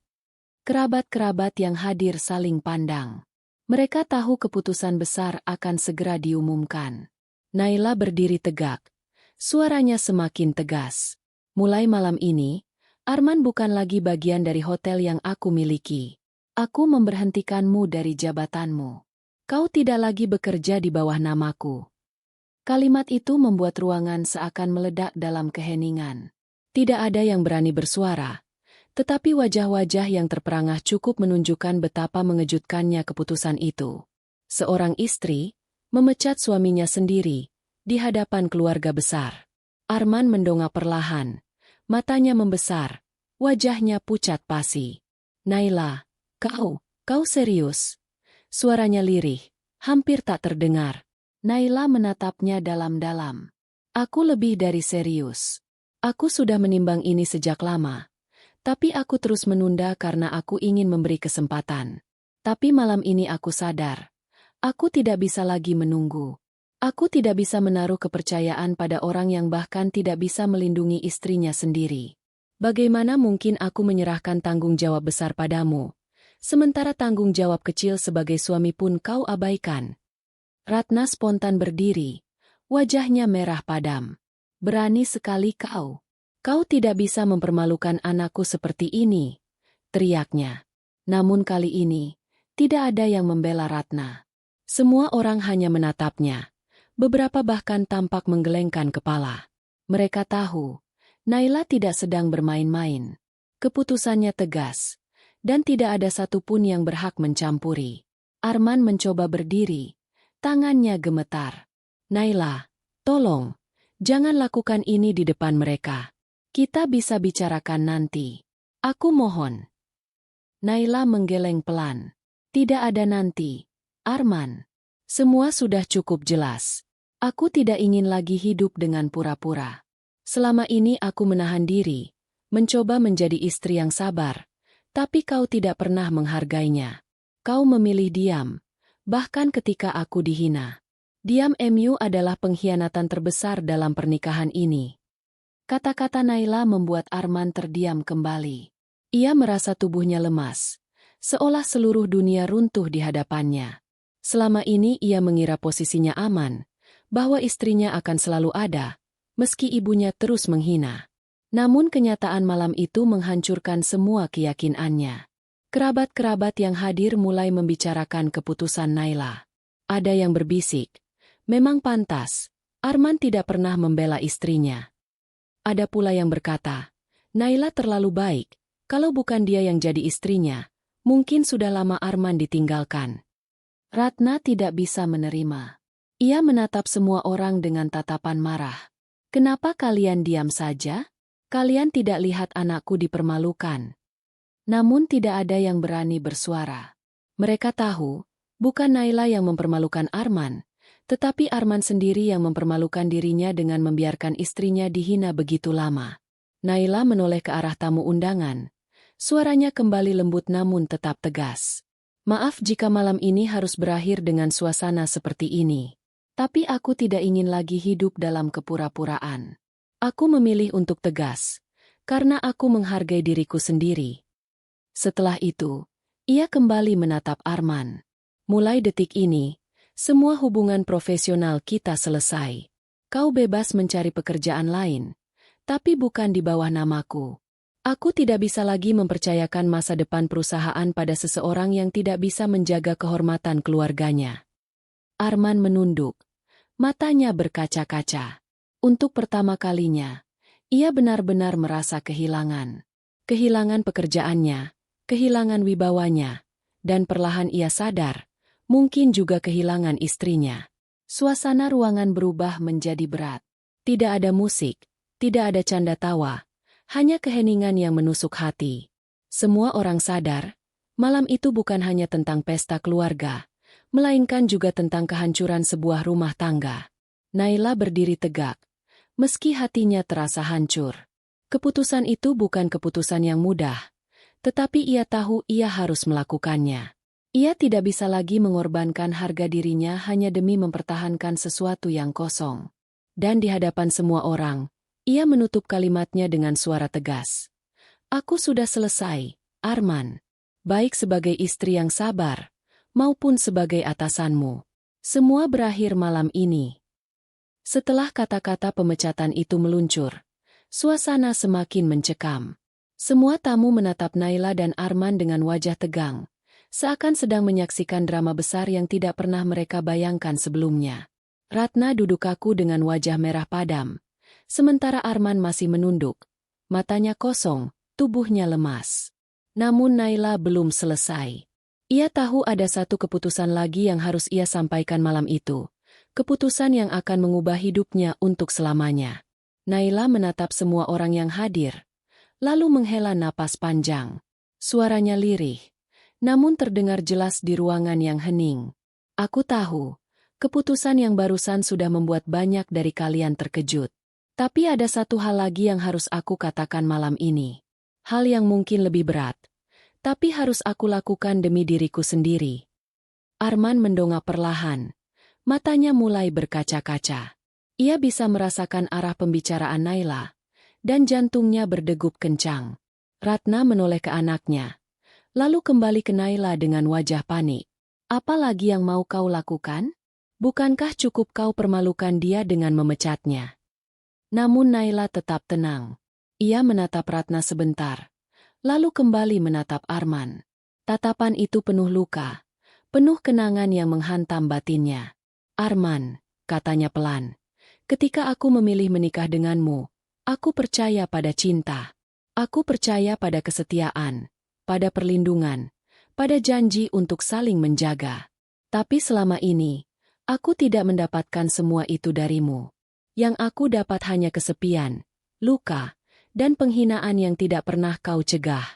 Kerabat-kerabat yang hadir saling pandang. Mereka tahu keputusan besar akan segera diumumkan. Naila berdiri tegak. Suaranya semakin tegas. Mulai malam ini, Arman bukan lagi bagian dari hotel yang aku miliki. Aku memberhentikanmu dari jabatanmu. Kau tidak lagi bekerja di bawah namaku. Kalimat itu membuat ruangan seakan meledak dalam keheningan. Tidak ada yang berani bersuara, Tetapi wajah-wajah yang terperangah cukup menunjukkan betapa mengejutkannya keputusan itu. Seorang istri memecat suaminya sendiri di hadapan keluarga besar. Arman mendongak perlahan, matanya membesar, wajahnya pucat pasi. "Naila, kau serius?" Suaranya lirih, hampir tak terdengar. Naila menatapnya dalam-dalam. "Aku lebih dari serius. Aku sudah menimbang ini sejak lama. Tapi aku terus menunda karena aku ingin memberi kesempatan. Tapi malam ini aku sadar. Aku tidak bisa lagi menunggu. Aku tidak bisa menaruh kepercayaan pada orang yang bahkan tidak bisa melindungi istrinya sendiri. Bagaimana mungkin aku menyerahkan tanggung jawab besar padamu, sementara tanggung jawab kecil sebagai suami pun kau abaikan?" Ratna spontan berdiri, wajahnya merah padam. "Berani sekali kau. Kau tidak bisa mempermalukan anakku seperti ini," teriaknya. Namun kali ini, tidak ada yang membela Ratna. Semua orang hanya menatapnya. Beberapa bahkan tampak menggelengkan kepala. Mereka tahu, Naila tidak sedang bermain-main. Keputusannya tegas, dan tidak ada satupun yang berhak mencampuri. Arman mencoba berdiri, tangannya gemetar. "Naila, tolong, jangan lakukan ini di depan mereka. Kita bisa bicarakan nanti. Aku mohon." Naila menggeleng pelan. "Tidak ada nanti, Arman. Semua sudah cukup jelas. Aku tidak ingin lagi hidup dengan pura-pura. Selama ini aku menahan diri, mencoba menjadi istri yang sabar, tapi kau tidak pernah menghargainya. Kau memilih diam, bahkan ketika aku dihina. Diam adalah pengkhianatan terbesar dalam pernikahan ini." Kata-kata Naila membuat Arman terdiam kembali. Ia merasa tubuhnya lemas, seolah seluruh dunia runtuh di hadapannya. Selama ini ia mengira posisinya aman, bahwa istrinya akan selalu ada, meski ibunya terus menghina. Namun kenyataan malam itu menghancurkan semua keyakinannya. Kerabat-kerabat yang hadir mulai membicarakan keputusan Naila. Ada yang berbisik, memang pantas, Arman tidak pernah membela istrinya. Ada pula yang berkata, Naila terlalu baik, kalau bukan dia yang jadi istrinya, mungkin sudah lama Arman ditinggalkan. Ratna tidak bisa menerima. Ia menatap semua orang dengan tatapan marah. "Kenapa kalian diam saja? Kalian tidak lihat anakku dipermalukan." Namun tidak ada yang berani bersuara. Mereka tahu, bukan Naila yang mempermalukan Arman, tetapi Arman sendiri yang mempermalukan dirinya dengan membiarkan istrinya dihina begitu lama. Naila menoleh ke arah tamu undangan. Suaranya kembali lembut namun tetap tegas. "Maaf jika malam ini harus berakhir dengan suasana seperti ini. Tapi aku tidak ingin lagi hidup dalam kepura-puraan. Aku memilih untuk tegas, karena aku menghargai diriku sendiri." Setelah itu, ia kembali menatap Arman. "Mulai detik ini, semua hubungan profesional kita selesai. Kau bebas mencari pekerjaan lain, tapi bukan di bawah namaku. Aku tidak bisa lagi mempercayakan masa depan perusahaan pada seseorang yang tidak bisa menjaga kehormatan keluarganya." Arman menunduk, matanya berkaca-kaca. Untuk pertama kalinya, ia benar-benar merasa kehilangan. Kehilangan pekerjaannya, kehilangan wibawanya, dan perlahan ia sadar, mungkin juga kehilangan istrinya. Suasana ruangan berubah menjadi berat. Tidak ada musik, tidak ada canda tawa, hanya keheningan yang menusuk hati. Semua orang sadar, malam itu bukan hanya tentang pesta keluarga, melainkan juga tentang kehancuran sebuah rumah tangga. Naila berdiri tegak, meski hatinya terasa hancur. Keputusan itu bukan keputusan yang mudah, tetapi ia tahu ia harus melakukannya. Ia tidak bisa lagi mengorbankan harga dirinya hanya demi mempertahankan sesuatu yang kosong. Dan di hadapan semua orang, ia menutup kalimatnya dengan suara tegas. "Aku sudah selesai, Arman. Baik sebagai istri yang sabar, maupun sebagai atasanmu. Semua berakhir malam ini." Setelah kata-kata pemecatan itu meluncur, suasana semakin mencekam. Semua tamu menatap Naila dan Arman dengan wajah tegang, seakan sedang menyaksikan drama besar yang tidak pernah mereka bayangkan sebelumnya. Ratna duduk kaku dengan wajah merah padam, sementara Arman masih menunduk, matanya kosong, tubuhnya lemas. Namun Naila belum selesai. Ia tahu ada satu keputusan lagi yang harus ia sampaikan malam itu. Keputusan yang akan mengubah hidupnya untuk selamanya. Naila menatap semua orang yang hadir, lalu menghela napas panjang. Suaranya lirih, namun terdengar jelas di ruangan yang hening. Aku tahu, keputusan yang barusan sudah membuat banyak dari kalian terkejut. Tapi ada satu hal lagi yang harus aku katakan malam ini. Hal yang mungkin lebih berat, tapi harus aku lakukan demi diriku sendiri. Arman mendongak perlahan. Matanya mulai berkaca-kaca. Ia bisa merasakan arah pembicaraan Naila, dan jantungnya berdegup kencang. Ratna menoleh ke anaknya, lalu kembali ke Naila dengan wajah panik. Apa lagi yang mau kau lakukan? Bukankah cukup kau permalukan dia dengan memecatnya? Namun Naila tetap tenang. Ia menatap Ratna sebentar, lalu kembali menatap Arman. Tatapan itu penuh luka, penuh kenangan yang menghantam batinnya. Arman, katanya pelan, ketika aku memilih menikah denganmu, aku percaya pada cinta. Aku percaya pada kesetiaan, pada perlindungan, pada janji untuk saling menjaga. Tapi selama ini, aku tidak mendapatkan semua itu darimu. Yang aku dapat hanya kesepian, luka, dan penghinaan yang tidak pernah kau cegah.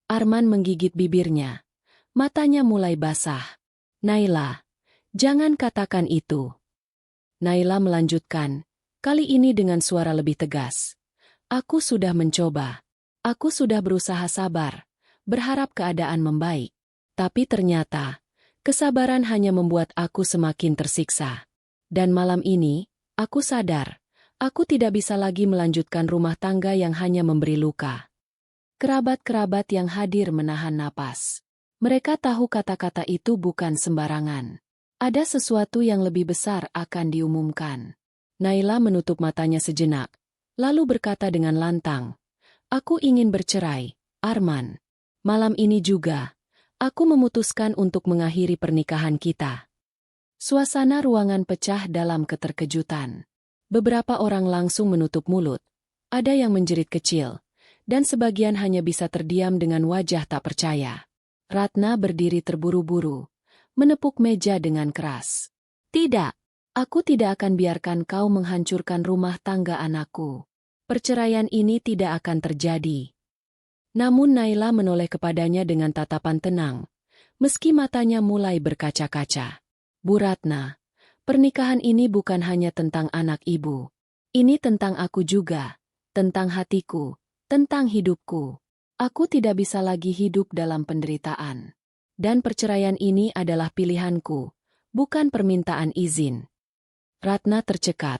Arman menggigit bibirnya. Matanya mulai basah. Naila, jangan katakan itu. Naila melanjutkan, kali ini dengan suara lebih tegas. Aku sudah mencoba. Aku sudah berusaha sabar, berharap keadaan membaik. Tapi ternyata, kesabaran hanya membuat aku semakin tersiksa. Dan malam ini, aku sadar, aku tidak bisa lagi melanjutkan rumah tangga yang hanya memberi luka. Kerabat-kerabat yang hadir menahan napas. Mereka tahu kata-kata itu bukan sembarangan. Ada sesuatu yang lebih besar akan diumumkan. Naila menutup matanya sejenak, lalu berkata dengan lantang, aku ingin bercerai, Arman. Malam ini juga, aku memutuskan untuk mengakhiri pernikahan kita. Suasana ruangan pecah dalam keterkejutan. Beberapa orang langsung menutup mulut, ada yang menjerit kecil, dan sebagian hanya bisa terdiam dengan wajah tak percaya. Ratna berdiri terburu-buru, menepuk meja dengan keras. Tidak, aku tidak akan biarkan kau menghancurkan rumah tangga anakku. Perceraian ini tidak akan terjadi. Namun Naila menoleh kepadanya dengan tatapan tenang, meski matanya mulai berkaca-kaca. Bu Ratna, pernikahan ini bukan hanya tentang anak ibu. Ini tentang aku juga, tentang hatiku, tentang hidupku. Aku tidak bisa lagi hidup dalam penderitaan. Dan perceraian ini adalah pilihanku, bukan permintaan izin. Ratna tercekat,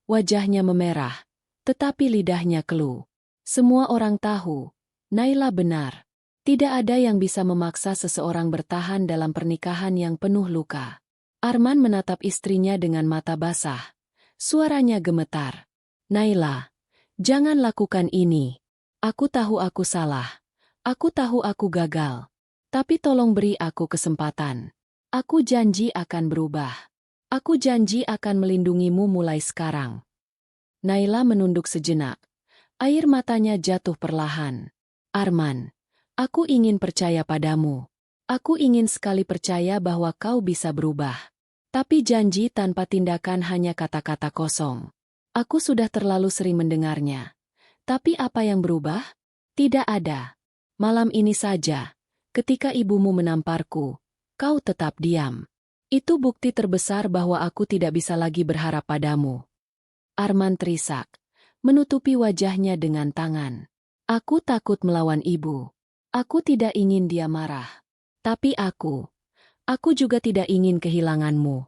wajahnya memerah, tetapi lidahnya keluh. Semua orang tahu, Naila benar. Tidak ada yang bisa memaksa seseorang bertahan dalam pernikahan yang penuh luka. Arman menatap istrinya dengan mata basah. Suaranya gemetar. Naila, jangan lakukan ini. Aku tahu aku salah. Aku tahu aku gagal. Tapi tolong beri aku kesempatan. Aku janji akan berubah. Aku janji akan melindungimu mulai sekarang. Naila menunduk sejenak. Air matanya jatuh perlahan. Arman, aku ingin percaya padamu. Aku ingin sekali percaya bahwa kau bisa berubah. Tapi janji tanpa tindakan hanya kata-kata kosong. Aku sudah terlalu sering mendengarnya. Tapi apa yang berubah? Tidak ada. Malam ini saja. Ketika ibumu menamparku, kau tetap diam. Itu bukti terbesar bahwa aku tidak bisa lagi berharap padamu. Arman terisak, menutupi wajahnya dengan tangan. Aku takut melawan ibu. Aku tidak ingin dia marah. Tapi aku juga tidak ingin kehilanganmu.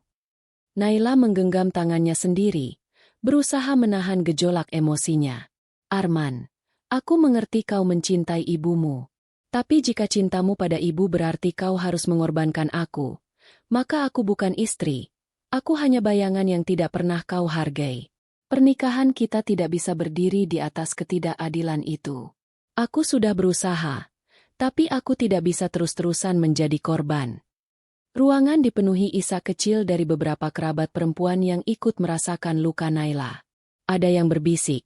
Naila menggenggam tangannya sendiri, berusaha menahan gejolak emosinya. Arman, aku mengerti kau mencintai ibumu. Tapi jika cintamu pada ibu berarti kau harus mengorbankan aku, maka aku bukan istri. Aku hanya bayangan yang tidak pernah kau hargai. Pernikahan kita tidak bisa berdiri di atas ketidakadilan itu. Aku sudah berusaha, tapi aku tidak bisa terus-terusan menjadi korban. Ruangan dipenuhi isak kecil dari beberapa kerabat perempuan yang ikut merasakan luka Naila. Ada yang berbisik,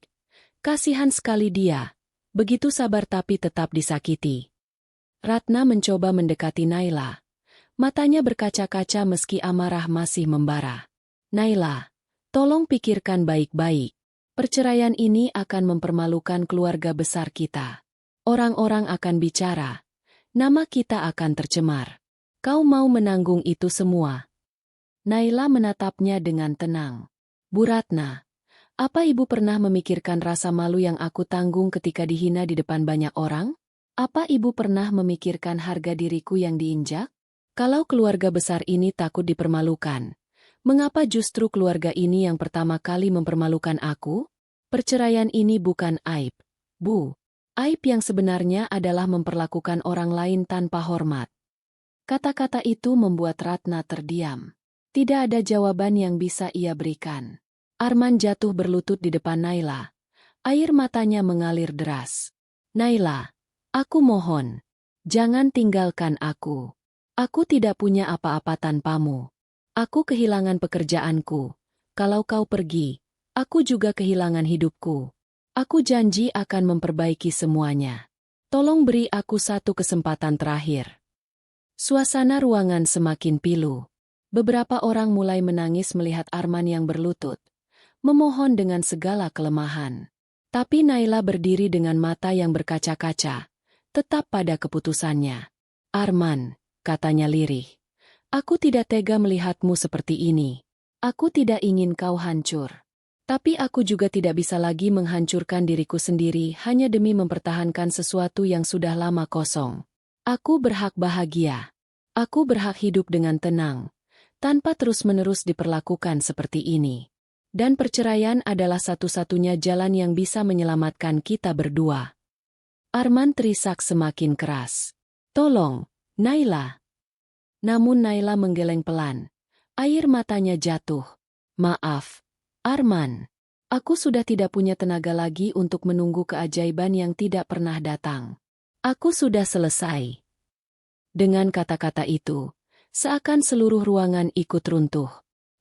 kasihan sekali dia. Begitu sabar tapi tetap disakiti. Ratna mencoba mendekati Naila. Matanya berkaca-kaca meski amarah masih membara. Naila, tolong pikirkan baik-baik. Perceraian ini akan mempermalukan keluarga besar kita. Orang-orang akan bicara. Nama kita akan tercemar. Kau mau menanggung itu semua? Naila menatapnya dengan tenang. Bu Ratna, apa ibu pernah memikirkan rasa malu yang aku tanggung ketika dihina di depan banyak orang? Apa ibu pernah memikirkan harga diriku yang diinjak? Kalau keluarga besar ini takut dipermalukan, mengapa justru keluarga ini yang pertama kali mempermalukan aku? Perceraian ini bukan aib, Bu. Aib yang sebenarnya adalah memperlakukan orang lain tanpa hormat. Kata-kata itu membuat Ratna terdiam. Tidak ada jawaban yang bisa ia berikan. Arman jatuh berlutut di depan Naila. Air matanya mengalir deras. Naila, aku mohon, jangan tinggalkan aku. Aku tidak punya apa-apa tanpamu. Aku kehilangan pekerjaanku. Kalau kau pergi, aku juga kehilangan hidupku. Aku janji akan memperbaiki semuanya. Tolong beri aku satu kesempatan terakhir. Suasana ruangan semakin pilu. Beberapa orang mulai menangis melihat Arman yang berlutut, memohon dengan segala kelemahan. Tapi Naila berdiri dengan mata yang berkaca-kaca, tetap pada keputusannya. Arman, katanya lirih, aku tidak tega melihatmu seperti ini. Aku tidak ingin kau hancur. Tapi aku juga tidak bisa lagi menghancurkan diriku sendiri hanya demi mempertahankan sesuatu yang sudah lama kosong. Aku berhak bahagia. Aku berhak hidup dengan tenang, tanpa terus-menerus diperlakukan seperti ini. Dan perceraian adalah satu-satunya jalan yang bisa menyelamatkan kita berdua. Arman terisak semakin keras. Tolong, Naila. Namun Naila menggeleng pelan. Air matanya jatuh. Maaf, Arman. Aku sudah tidak punya tenaga lagi untuk menunggu keajaiban yang tidak pernah datang. Aku sudah selesai. Dengan kata-kata itu, seakan seluruh ruangan ikut runtuh.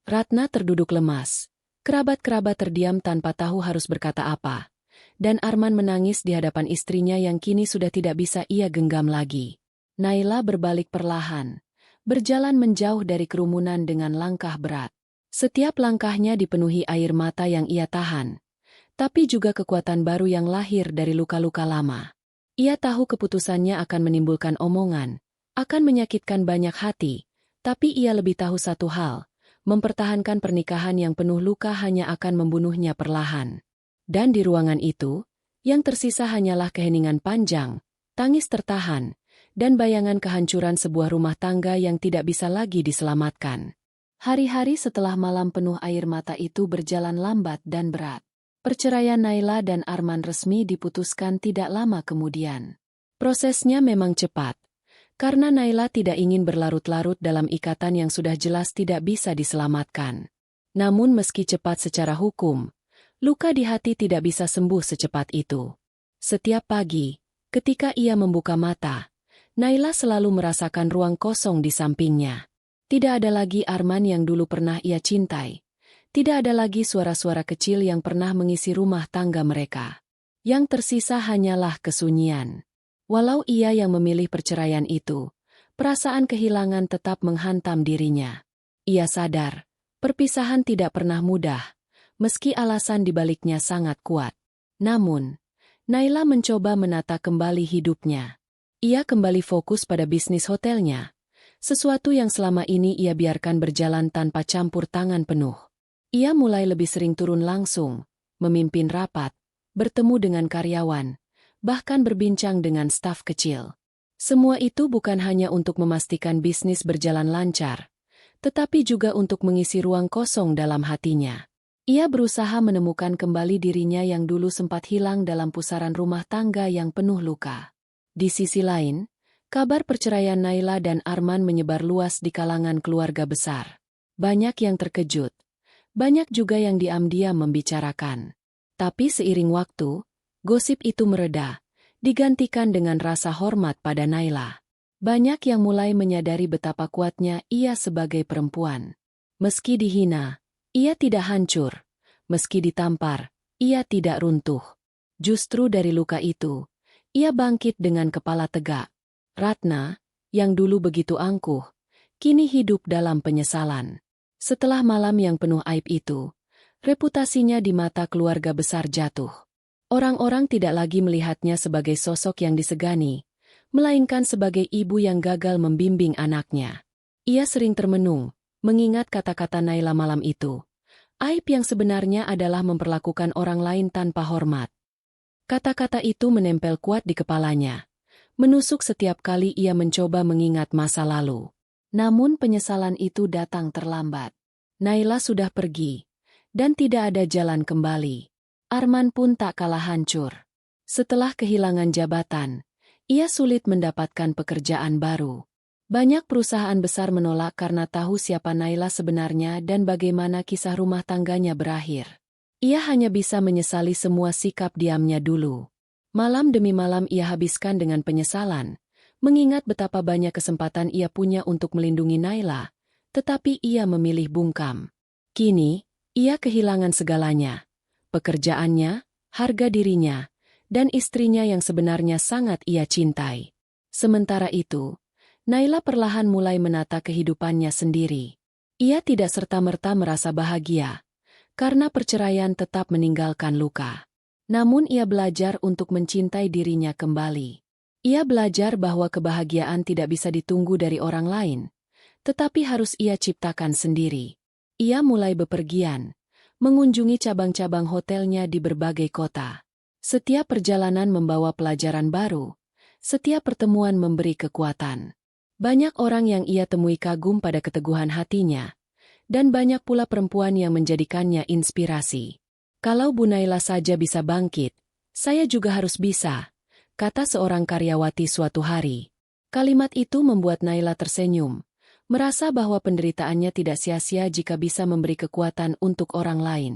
Ratna terduduk lemas. Kerabat-kerabat terdiam tanpa tahu harus berkata apa. Dan Arman menangis di hadapan istrinya yang kini sudah tidak bisa ia genggam lagi. Naila berbalik perlahan, berjalan menjauh dari kerumunan dengan langkah berat. Setiap langkahnya dipenuhi air mata yang ia tahan, tapi juga kekuatan baru yang lahir dari luka-luka lama. Ia tahu keputusannya akan menimbulkan omongan, akan menyakitkan banyak hati, tapi ia lebih tahu satu hal, mempertahankan pernikahan yang penuh luka hanya akan membunuhnya perlahan. Dan di ruangan itu, yang tersisa hanyalah keheningan panjang, tangis tertahan, dan bayangan kehancuran sebuah rumah tangga yang tidak bisa lagi diselamatkan. Hari-hari setelah malam penuh air mata itu berjalan lambat dan berat. Perceraian Naila dan Arman resmi diputuskan tidak lama kemudian. Prosesnya memang cepat, karena Naila tidak ingin berlarut-larut dalam ikatan yang sudah jelas tidak bisa diselamatkan. Namun meski cepat secara hukum, luka di hati tidak bisa sembuh secepat itu. Setiap pagi, ketika ia membuka mata, Naila selalu merasakan ruang kosong di sampingnya. Tidak ada lagi Arman yang dulu pernah ia cintai. Tidak ada lagi suara-suara kecil yang pernah mengisi rumah tangga mereka. Yang tersisa hanyalah kesunyian. Walau ia yang memilih perceraian itu, perasaan kehilangan tetap menghantam dirinya. Ia sadar, perpisahan tidak pernah mudah, meski alasan dibaliknya sangat kuat. Namun, Naila mencoba menata kembali hidupnya. Ia kembali fokus pada bisnis hotelnya. Sesuatu yang selama ini ia biarkan berjalan tanpa campur tangan penuh. Ia mulai lebih sering turun langsung, memimpin rapat, bertemu dengan karyawan, bahkan berbincang dengan staf kecil. Semua itu bukan hanya untuk memastikan bisnis berjalan lancar, tetapi juga untuk mengisi ruang kosong dalam hatinya. Ia berusaha menemukan kembali dirinya yang dulu sempat hilang dalam pusaran rumah tangga yang penuh luka. Di sisi lain, kabar perceraian Naila dan Arman menyebar luas di kalangan keluarga besar. Banyak yang terkejut, banyak juga yang diam-diam membicarakan. Tapi seiring waktu, gosip itu mereda, digantikan dengan rasa hormat pada Naila. Banyak yang mulai menyadari betapa kuatnya ia sebagai perempuan. Meski dihina, ia tidak hancur. Meski ditampar, ia tidak runtuh. Justru dari luka itu, ia bangkit dengan kepala tegak. Ratna, yang dulu begitu angkuh, kini hidup dalam penyesalan. Setelah malam yang penuh aib itu, reputasinya di mata keluarga besar jatuh. Orang-orang tidak lagi melihatnya sebagai sosok yang disegani, melainkan sebagai ibu yang gagal membimbing anaknya. Ia sering termenung, mengingat kata-kata Naila malam itu. Aib yang sebenarnya adalah memperlakukan orang lain tanpa hormat. Kata-kata itu menempel kuat di kepalanya, menusuk setiap kali ia mencoba mengingat masa lalu. Namun penyesalan itu datang terlambat. Naila sudah pergi, dan tidak ada jalan kembali. Arman pun tak kalah hancur. Setelah kehilangan jabatan, ia sulit mendapatkan pekerjaan baru. Banyak perusahaan besar menolak karena tahu siapa Naila sebenarnya dan bagaimana kisah rumah tangganya berakhir. Ia hanya bisa menyesali semua sikap diamnya dulu. Malam demi malam ia habiskan dengan penyesalan, mengingat betapa banyak kesempatan ia punya untuk melindungi Naila, tetapi ia memilih bungkam. Kini, ia kehilangan segalanya. Pekerjaannya, harga dirinya, dan istrinya yang sebenarnya sangat ia cintai. Sementara itu, Naila perlahan mulai menata kehidupannya sendiri. Ia tidak serta-merta merasa bahagia, karena perceraian tetap meninggalkan luka. Namun ia belajar untuk mencintai dirinya kembali. Ia belajar bahwa kebahagiaan tidak bisa ditunggu dari orang lain, tetapi harus ia ciptakan sendiri. Ia mulai bepergian, mengunjungi cabang-cabang hotelnya di berbagai kota. Setiap perjalanan membawa pelajaran baru, setiap pertemuan memberi kekuatan. Banyak orang yang ia temui kagum pada keteguhan hatinya, dan banyak pula perempuan yang menjadikannya inspirasi. Kalau Bu Naila saja bisa bangkit, saya juga harus bisa, kata seorang karyawati suatu hari. Kalimat itu membuat Naila tersenyum, merasa bahwa penderitaannya tidak sia-sia jika bisa memberi kekuatan untuk orang lain.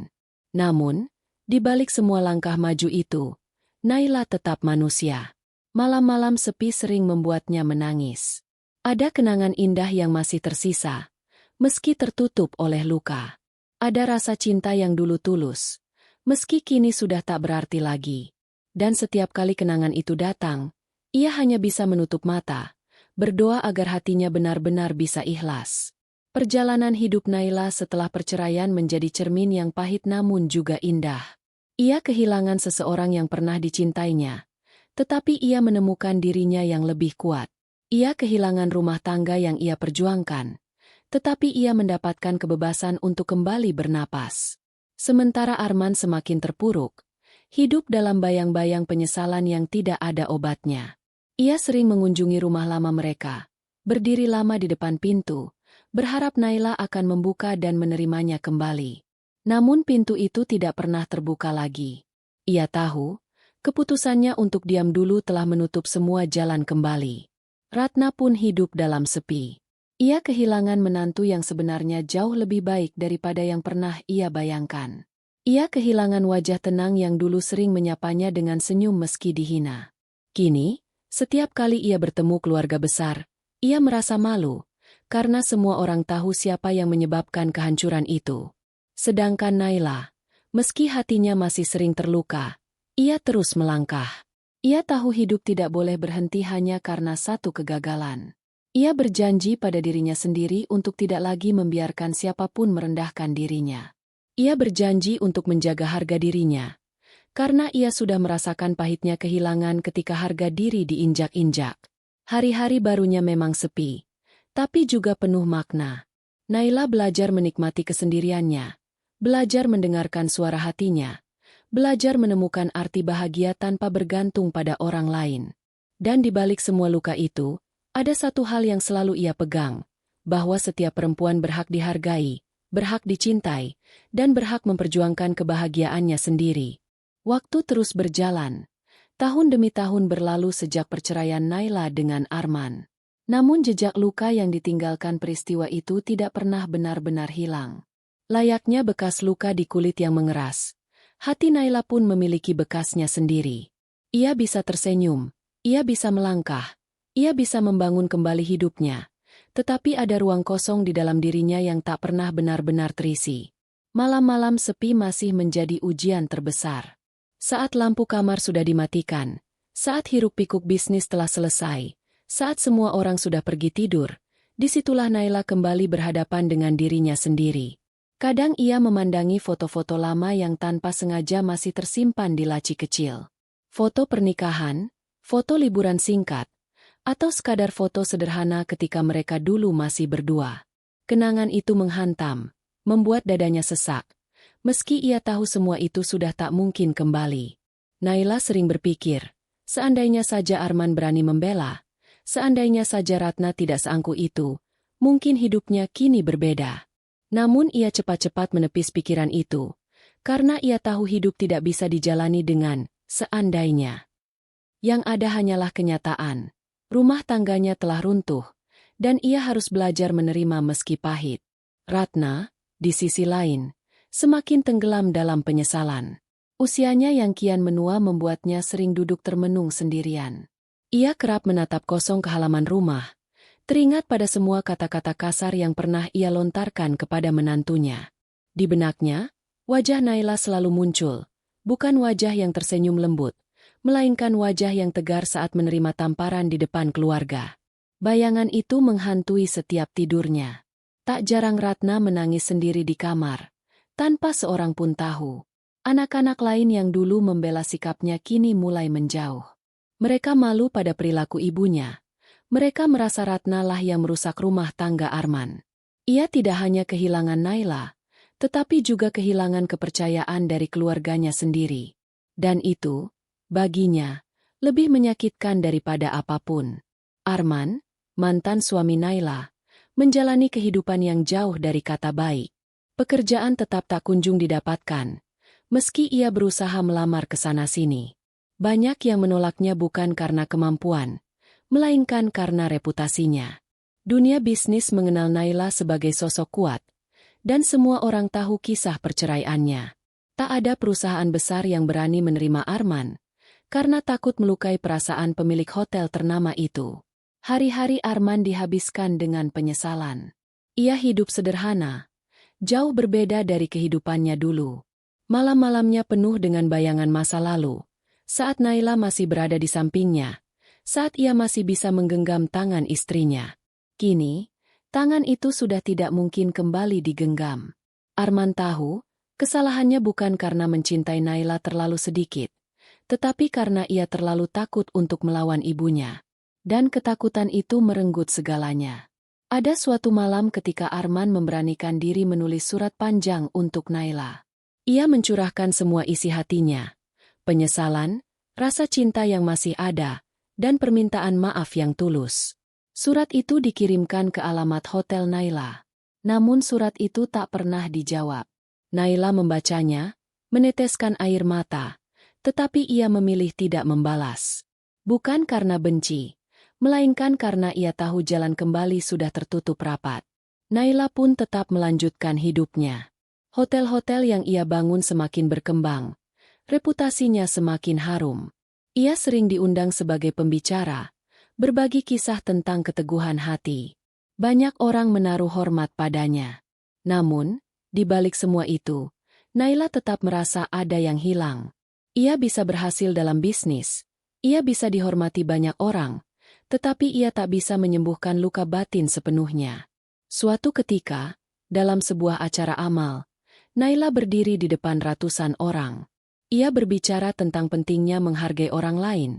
Namun, di balik semua langkah maju itu, Naila tetap manusia. Malam-malam sepi sering membuatnya menangis. Ada kenangan indah yang masih tersisa, meski tertutup oleh luka. Ada rasa cinta yang dulu tulus, meski kini sudah tak berarti lagi. Dan setiap kali kenangan itu datang, ia hanya bisa menutup mata, berdoa agar hatinya benar-benar bisa ikhlas. Perjalanan hidup Naila setelah perceraian menjadi cermin yang pahit namun juga indah. Ia kehilangan seseorang yang pernah dicintainya, tetapi ia menemukan dirinya yang lebih kuat. Ia kehilangan rumah tangga yang ia perjuangkan, tetapi ia mendapatkan kebebasan untuk kembali bernapas. Sementara Arman semakin terpuruk, hidup dalam bayang-bayang penyesalan yang tidak ada obatnya. Ia sering mengunjungi rumah lama mereka, berdiri lama di depan pintu, berharap Naila akan membuka dan menerimanya kembali. Namun pintu itu tidak pernah terbuka lagi. Ia tahu, keputusannya untuk diam dulu telah menutup semua jalan kembali. Ratna pun hidup dalam sepi. Ia kehilangan menantu yang sebenarnya jauh lebih baik daripada yang pernah ia bayangkan. Ia kehilangan wajah tenang yang dulu sering menyapanya dengan senyum meski dihina. Kini, setiap kali ia bertemu keluarga besar, ia merasa malu, karena semua orang tahu siapa yang menyebabkan kehancuran itu. Sedangkan Naila, meski hatinya masih sering terluka, ia terus melangkah. Ia tahu hidup tidak boleh berhenti hanya karena satu kegagalan. Ia berjanji pada dirinya sendiri untuk tidak lagi membiarkan siapapun merendahkan dirinya. Ia berjanji untuk menjaga harga dirinya, karena ia sudah merasakan pahitnya kehilangan ketika harga diri diinjak-injak. Hari-hari barunya memang sepi, tapi juga penuh makna. Naila belajar menikmati kesendiriannya, belajar mendengarkan suara hatinya, belajar menemukan arti bahagia tanpa bergantung pada orang lain. Dan di balik semua luka itu, ada satu hal yang selalu ia pegang, bahwa setiap perempuan berhak dihargai, berhak dicintai, dan berhak memperjuangkan kebahagiaannya sendiri. Waktu terus berjalan. Tahun demi tahun berlalu sejak perceraian Naila dengan Arman. Namun jejak luka yang ditinggalkan peristiwa itu tidak pernah benar-benar hilang. Layaknya bekas luka di kulit yang mengeras, hati Naila pun memiliki bekasnya sendiri. Ia bisa tersenyum, ia bisa melangkah, ia bisa membangun kembali hidupnya, tetapi ada ruang kosong di dalam dirinya yang tak pernah benar-benar terisi. Malam-malam sepi masih menjadi ujian terbesar. Saat lampu kamar sudah dimatikan, saat hiruk-pikuk bisnis telah selesai, saat semua orang sudah pergi tidur, disitulah Naila kembali berhadapan dengan dirinya sendiri. Kadang ia memandangi foto-foto lama yang tanpa sengaja masih tersimpan di laci kecil. Foto pernikahan, foto liburan singkat, atau sekadar foto sederhana ketika mereka dulu masih berdua. Kenangan itu menghantam, membuat dadanya sesak. Meski ia tahu semua itu sudah tak mungkin kembali. Naila sering berpikir, seandainya saja Arman berani membela, seandainya saja Ratna tidak seangkuh itu, mungkin hidupnya kini berbeda. Namun ia cepat-cepat menepis pikiran itu, karena ia tahu hidup tidak bisa dijalani dengan seandainya. Yang ada hanyalah kenyataan. Rumah tangganya telah runtuh, dan ia harus belajar menerima meski pahit. Ratna, di sisi lain, semakin tenggelam dalam penyesalan. Usianya yang kian menua membuatnya sering duduk termenung sendirian. Ia kerap menatap kosong ke halaman rumah, teringat pada semua kata-kata kasar yang pernah ia lontarkan kepada menantunya. Di benaknya, wajah Naila selalu muncul, bukan wajah yang tersenyum lembut, melainkan wajah yang tegar saat menerima tamparan di depan keluarga. Bayangan itu menghantui setiap tidurnya. Tak jarang Ratna menangis sendiri di kamar, tanpa seorang pun tahu. Anak-anak lain yang dulu membela sikapnya kini mulai menjauh. Mereka malu pada perilaku ibunya. Mereka merasa Ratna lah yang merusak rumah tangga Arman. Ia tidak hanya kehilangan Naila, tetapi juga kehilangan kepercayaan dari keluarganya sendiri. Dan itu, baginya, lebih menyakitkan daripada apapun. Arman, mantan suami Naila, menjalani kehidupan yang jauh dari kata baik. Pekerjaan tetap tak kunjung didapatkan, meski ia berusaha melamar ke sana-sini. Banyak yang menolaknya bukan karena kemampuan, melainkan karena reputasinya. Dunia bisnis mengenal Naila sebagai sosok kuat, dan semua orang tahu kisah perceraiannya. Tak ada perusahaan besar yang berani menerima Arman, karena takut melukai perasaan pemilik hotel ternama itu. Hari-hari Arman dihabiskan dengan penyesalan. Ia hidup sederhana, jauh berbeda dari kehidupannya dulu. Malam-malamnya penuh dengan bayangan masa lalu, saat Naila masih berada di sampingnya, saat ia masih bisa menggenggam tangan istrinya. Kini, tangan itu sudah tidak mungkin kembali digenggam. Arman tahu, kesalahannya bukan karena mencintai Naila terlalu sedikit, tetapi karena ia terlalu takut untuk melawan ibunya. Dan ketakutan itu merenggut segalanya. Ada suatu malam ketika Arman memberanikan diri menulis surat panjang untuk Naila. Ia mencurahkan semua isi hatinya, penyesalan, rasa cinta yang masih ada, dan permintaan maaf yang tulus. Surat itu dikirimkan ke alamat hotel Naila. Namun surat itu tak pernah dijawab. Naila membacanya, meneteskan air mata, tetapi ia memilih tidak membalas. Bukan karena benci, melainkan karena ia tahu jalan kembali sudah tertutup rapat. Naila pun tetap melanjutkan hidupnya. Hotel-hotel yang ia bangun semakin berkembang. Reputasinya semakin harum. Ia sering diundang sebagai pembicara, berbagi kisah tentang keteguhan hati. Banyak orang menaruh hormat padanya. Namun, di balik semua itu, Naila tetap merasa ada yang hilang. Ia bisa berhasil dalam bisnis, ia bisa dihormati banyak orang, tetapi ia tak bisa menyembuhkan luka batin sepenuhnya. Suatu ketika, dalam sebuah acara amal, Naila berdiri di depan ratusan orang. Ia berbicara tentang pentingnya menghargai orang lain,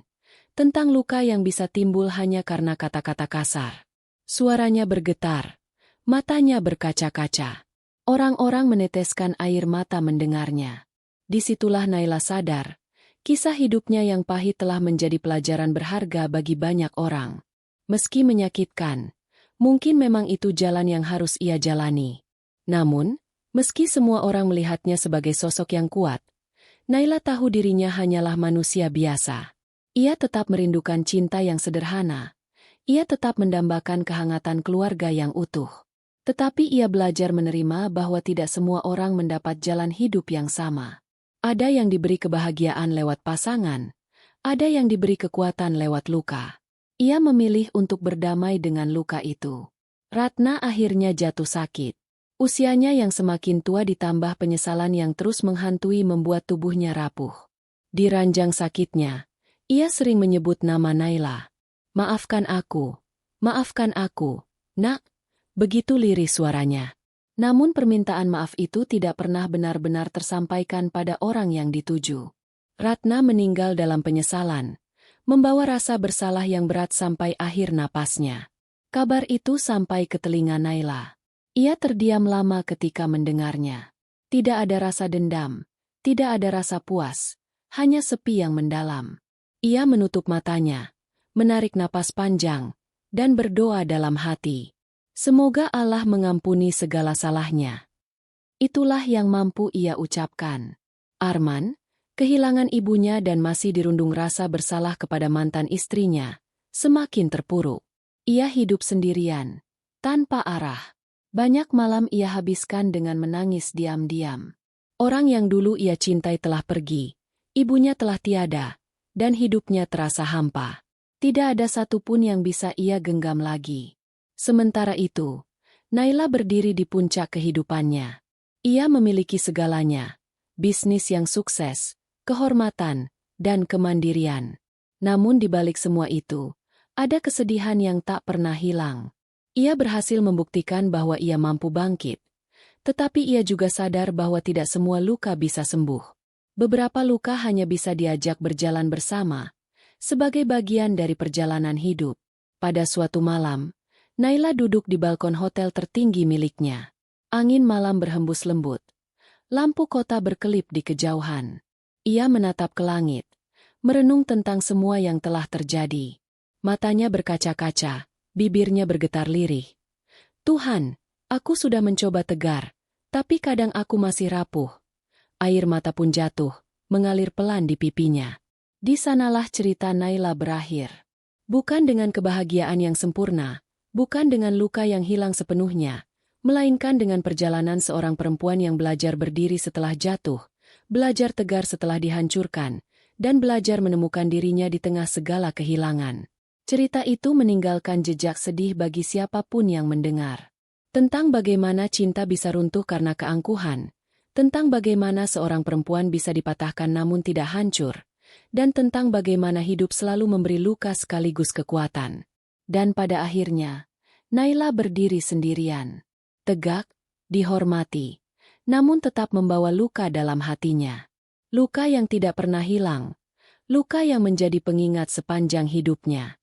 tentang luka yang bisa timbul hanya karena kata-kata kasar. Suaranya bergetar, matanya berkaca-kaca. Orang-orang meneteskan air mata mendengarnya. Disitulah Naila sadar, kisah hidupnya yang pahit telah menjadi pelajaran berharga bagi banyak orang. Meski menyakitkan, mungkin memang itu jalan yang harus ia jalani. Namun, meski semua orang melihatnya sebagai sosok yang kuat, Naila tahu dirinya hanyalah manusia biasa. Ia tetap merindukan cinta yang sederhana. Ia tetap mendambakan kehangatan keluarga yang utuh. Tetapi ia belajar menerima bahwa tidak semua orang mendapat jalan hidup yang sama. Ada yang diberi kebahagiaan lewat pasangan, ada yang diberi kekuatan lewat luka. Ia memilih untuk berdamai dengan luka itu. Ratna akhirnya jatuh sakit. Usianya yang semakin tua ditambah penyesalan yang terus menghantui membuat tubuhnya rapuh. Di ranjang sakitnya, ia sering menyebut nama Naila. Maafkan aku, nak, begitu lirih suaranya. Namun permintaan maaf itu tidak pernah benar-benar tersampaikan pada orang yang dituju. Ratna meninggal dalam penyesalan, membawa rasa bersalah yang berat sampai akhir napasnya. Kabar itu sampai ke telinga Naila. Ia terdiam lama ketika mendengarnya. Tidak ada rasa dendam, tidak ada rasa puas, hanya sepi yang mendalam. Ia menutup matanya, menarik napas panjang, dan berdoa dalam hati. Semoga Allah mengampuni segala salahnya. Itulah yang mampu ia ucapkan. Arman, kehilangan ibunya dan masih dirundung rasa bersalah kepada mantan istrinya, semakin terpuruk. Ia hidup sendirian, tanpa arah. Banyak malam ia habiskan dengan menangis diam-diam. Orang yang dulu ia cintai telah pergi, ibunya telah tiada, dan hidupnya terasa hampa. Tidak ada satupun yang bisa ia genggam lagi. Sementara itu, Naila berdiri di puncak kehidupannya. Ia memiliki segalanya, bisnis yang sukses, kehormatan, dan kemandirian. Namun di balik semua itu, ada kesedihan yang tak pernah hilang. Ia berhasil membuktikan bahwa ia mampu bangkit, tetapi ia juga sadar bahwa tidak semua luka bisa sembuh. Beberapa luka hanya bisa diajak berjalan bersama, sebagai bagian dari perjalanan hidup. Pada suatu malam, Naila duduk di balkon hotel tertinggi miliknya. Angin malam berhembus lembut. Lampu kota berkelip di kejauhan. Ia menatap ke langit, merenung tentang semua yang telah terjadi. Matanya berkaca-kaca, bibirnya bergetar lirih. Tuhan, aku sudah mencoba tegar, tapi kadang aku masih rapuh. Air mata pun jatuh, mengalir pelan di pipinya. Di sanalah cerita Naila berakhir. Bukan dengan kebahagiaan yang sempurna, bukan dengan luka yang hilang sepenuhnya, melainkan dengan perjalanan seorang perempuan yang belajar berdiri setelah jatuh, belajar tegar setelah dihancurkan, dan belajar menemukan dirinya di tengah segala kehilangan. Cerita itu meninggalkan jejak sedih bagi siapapun yang mendengar. Tentang bagaimana cinta bisa runtuh karena keangkuhan, tentang bagaimana seorang perempuan bisa dipatahkan namun tidak hancur, dan tentang bagaimana hidup selalu memberi luka sekaligus kekuatan. Dan pada akhirnya, Naila berdiri sendirian, tegak, dihormati, namun tetap membawa luka dalam hatinya. Luka yang tidak pernah hilang, luka yang menjadi pengingat sepanjang hidupnya.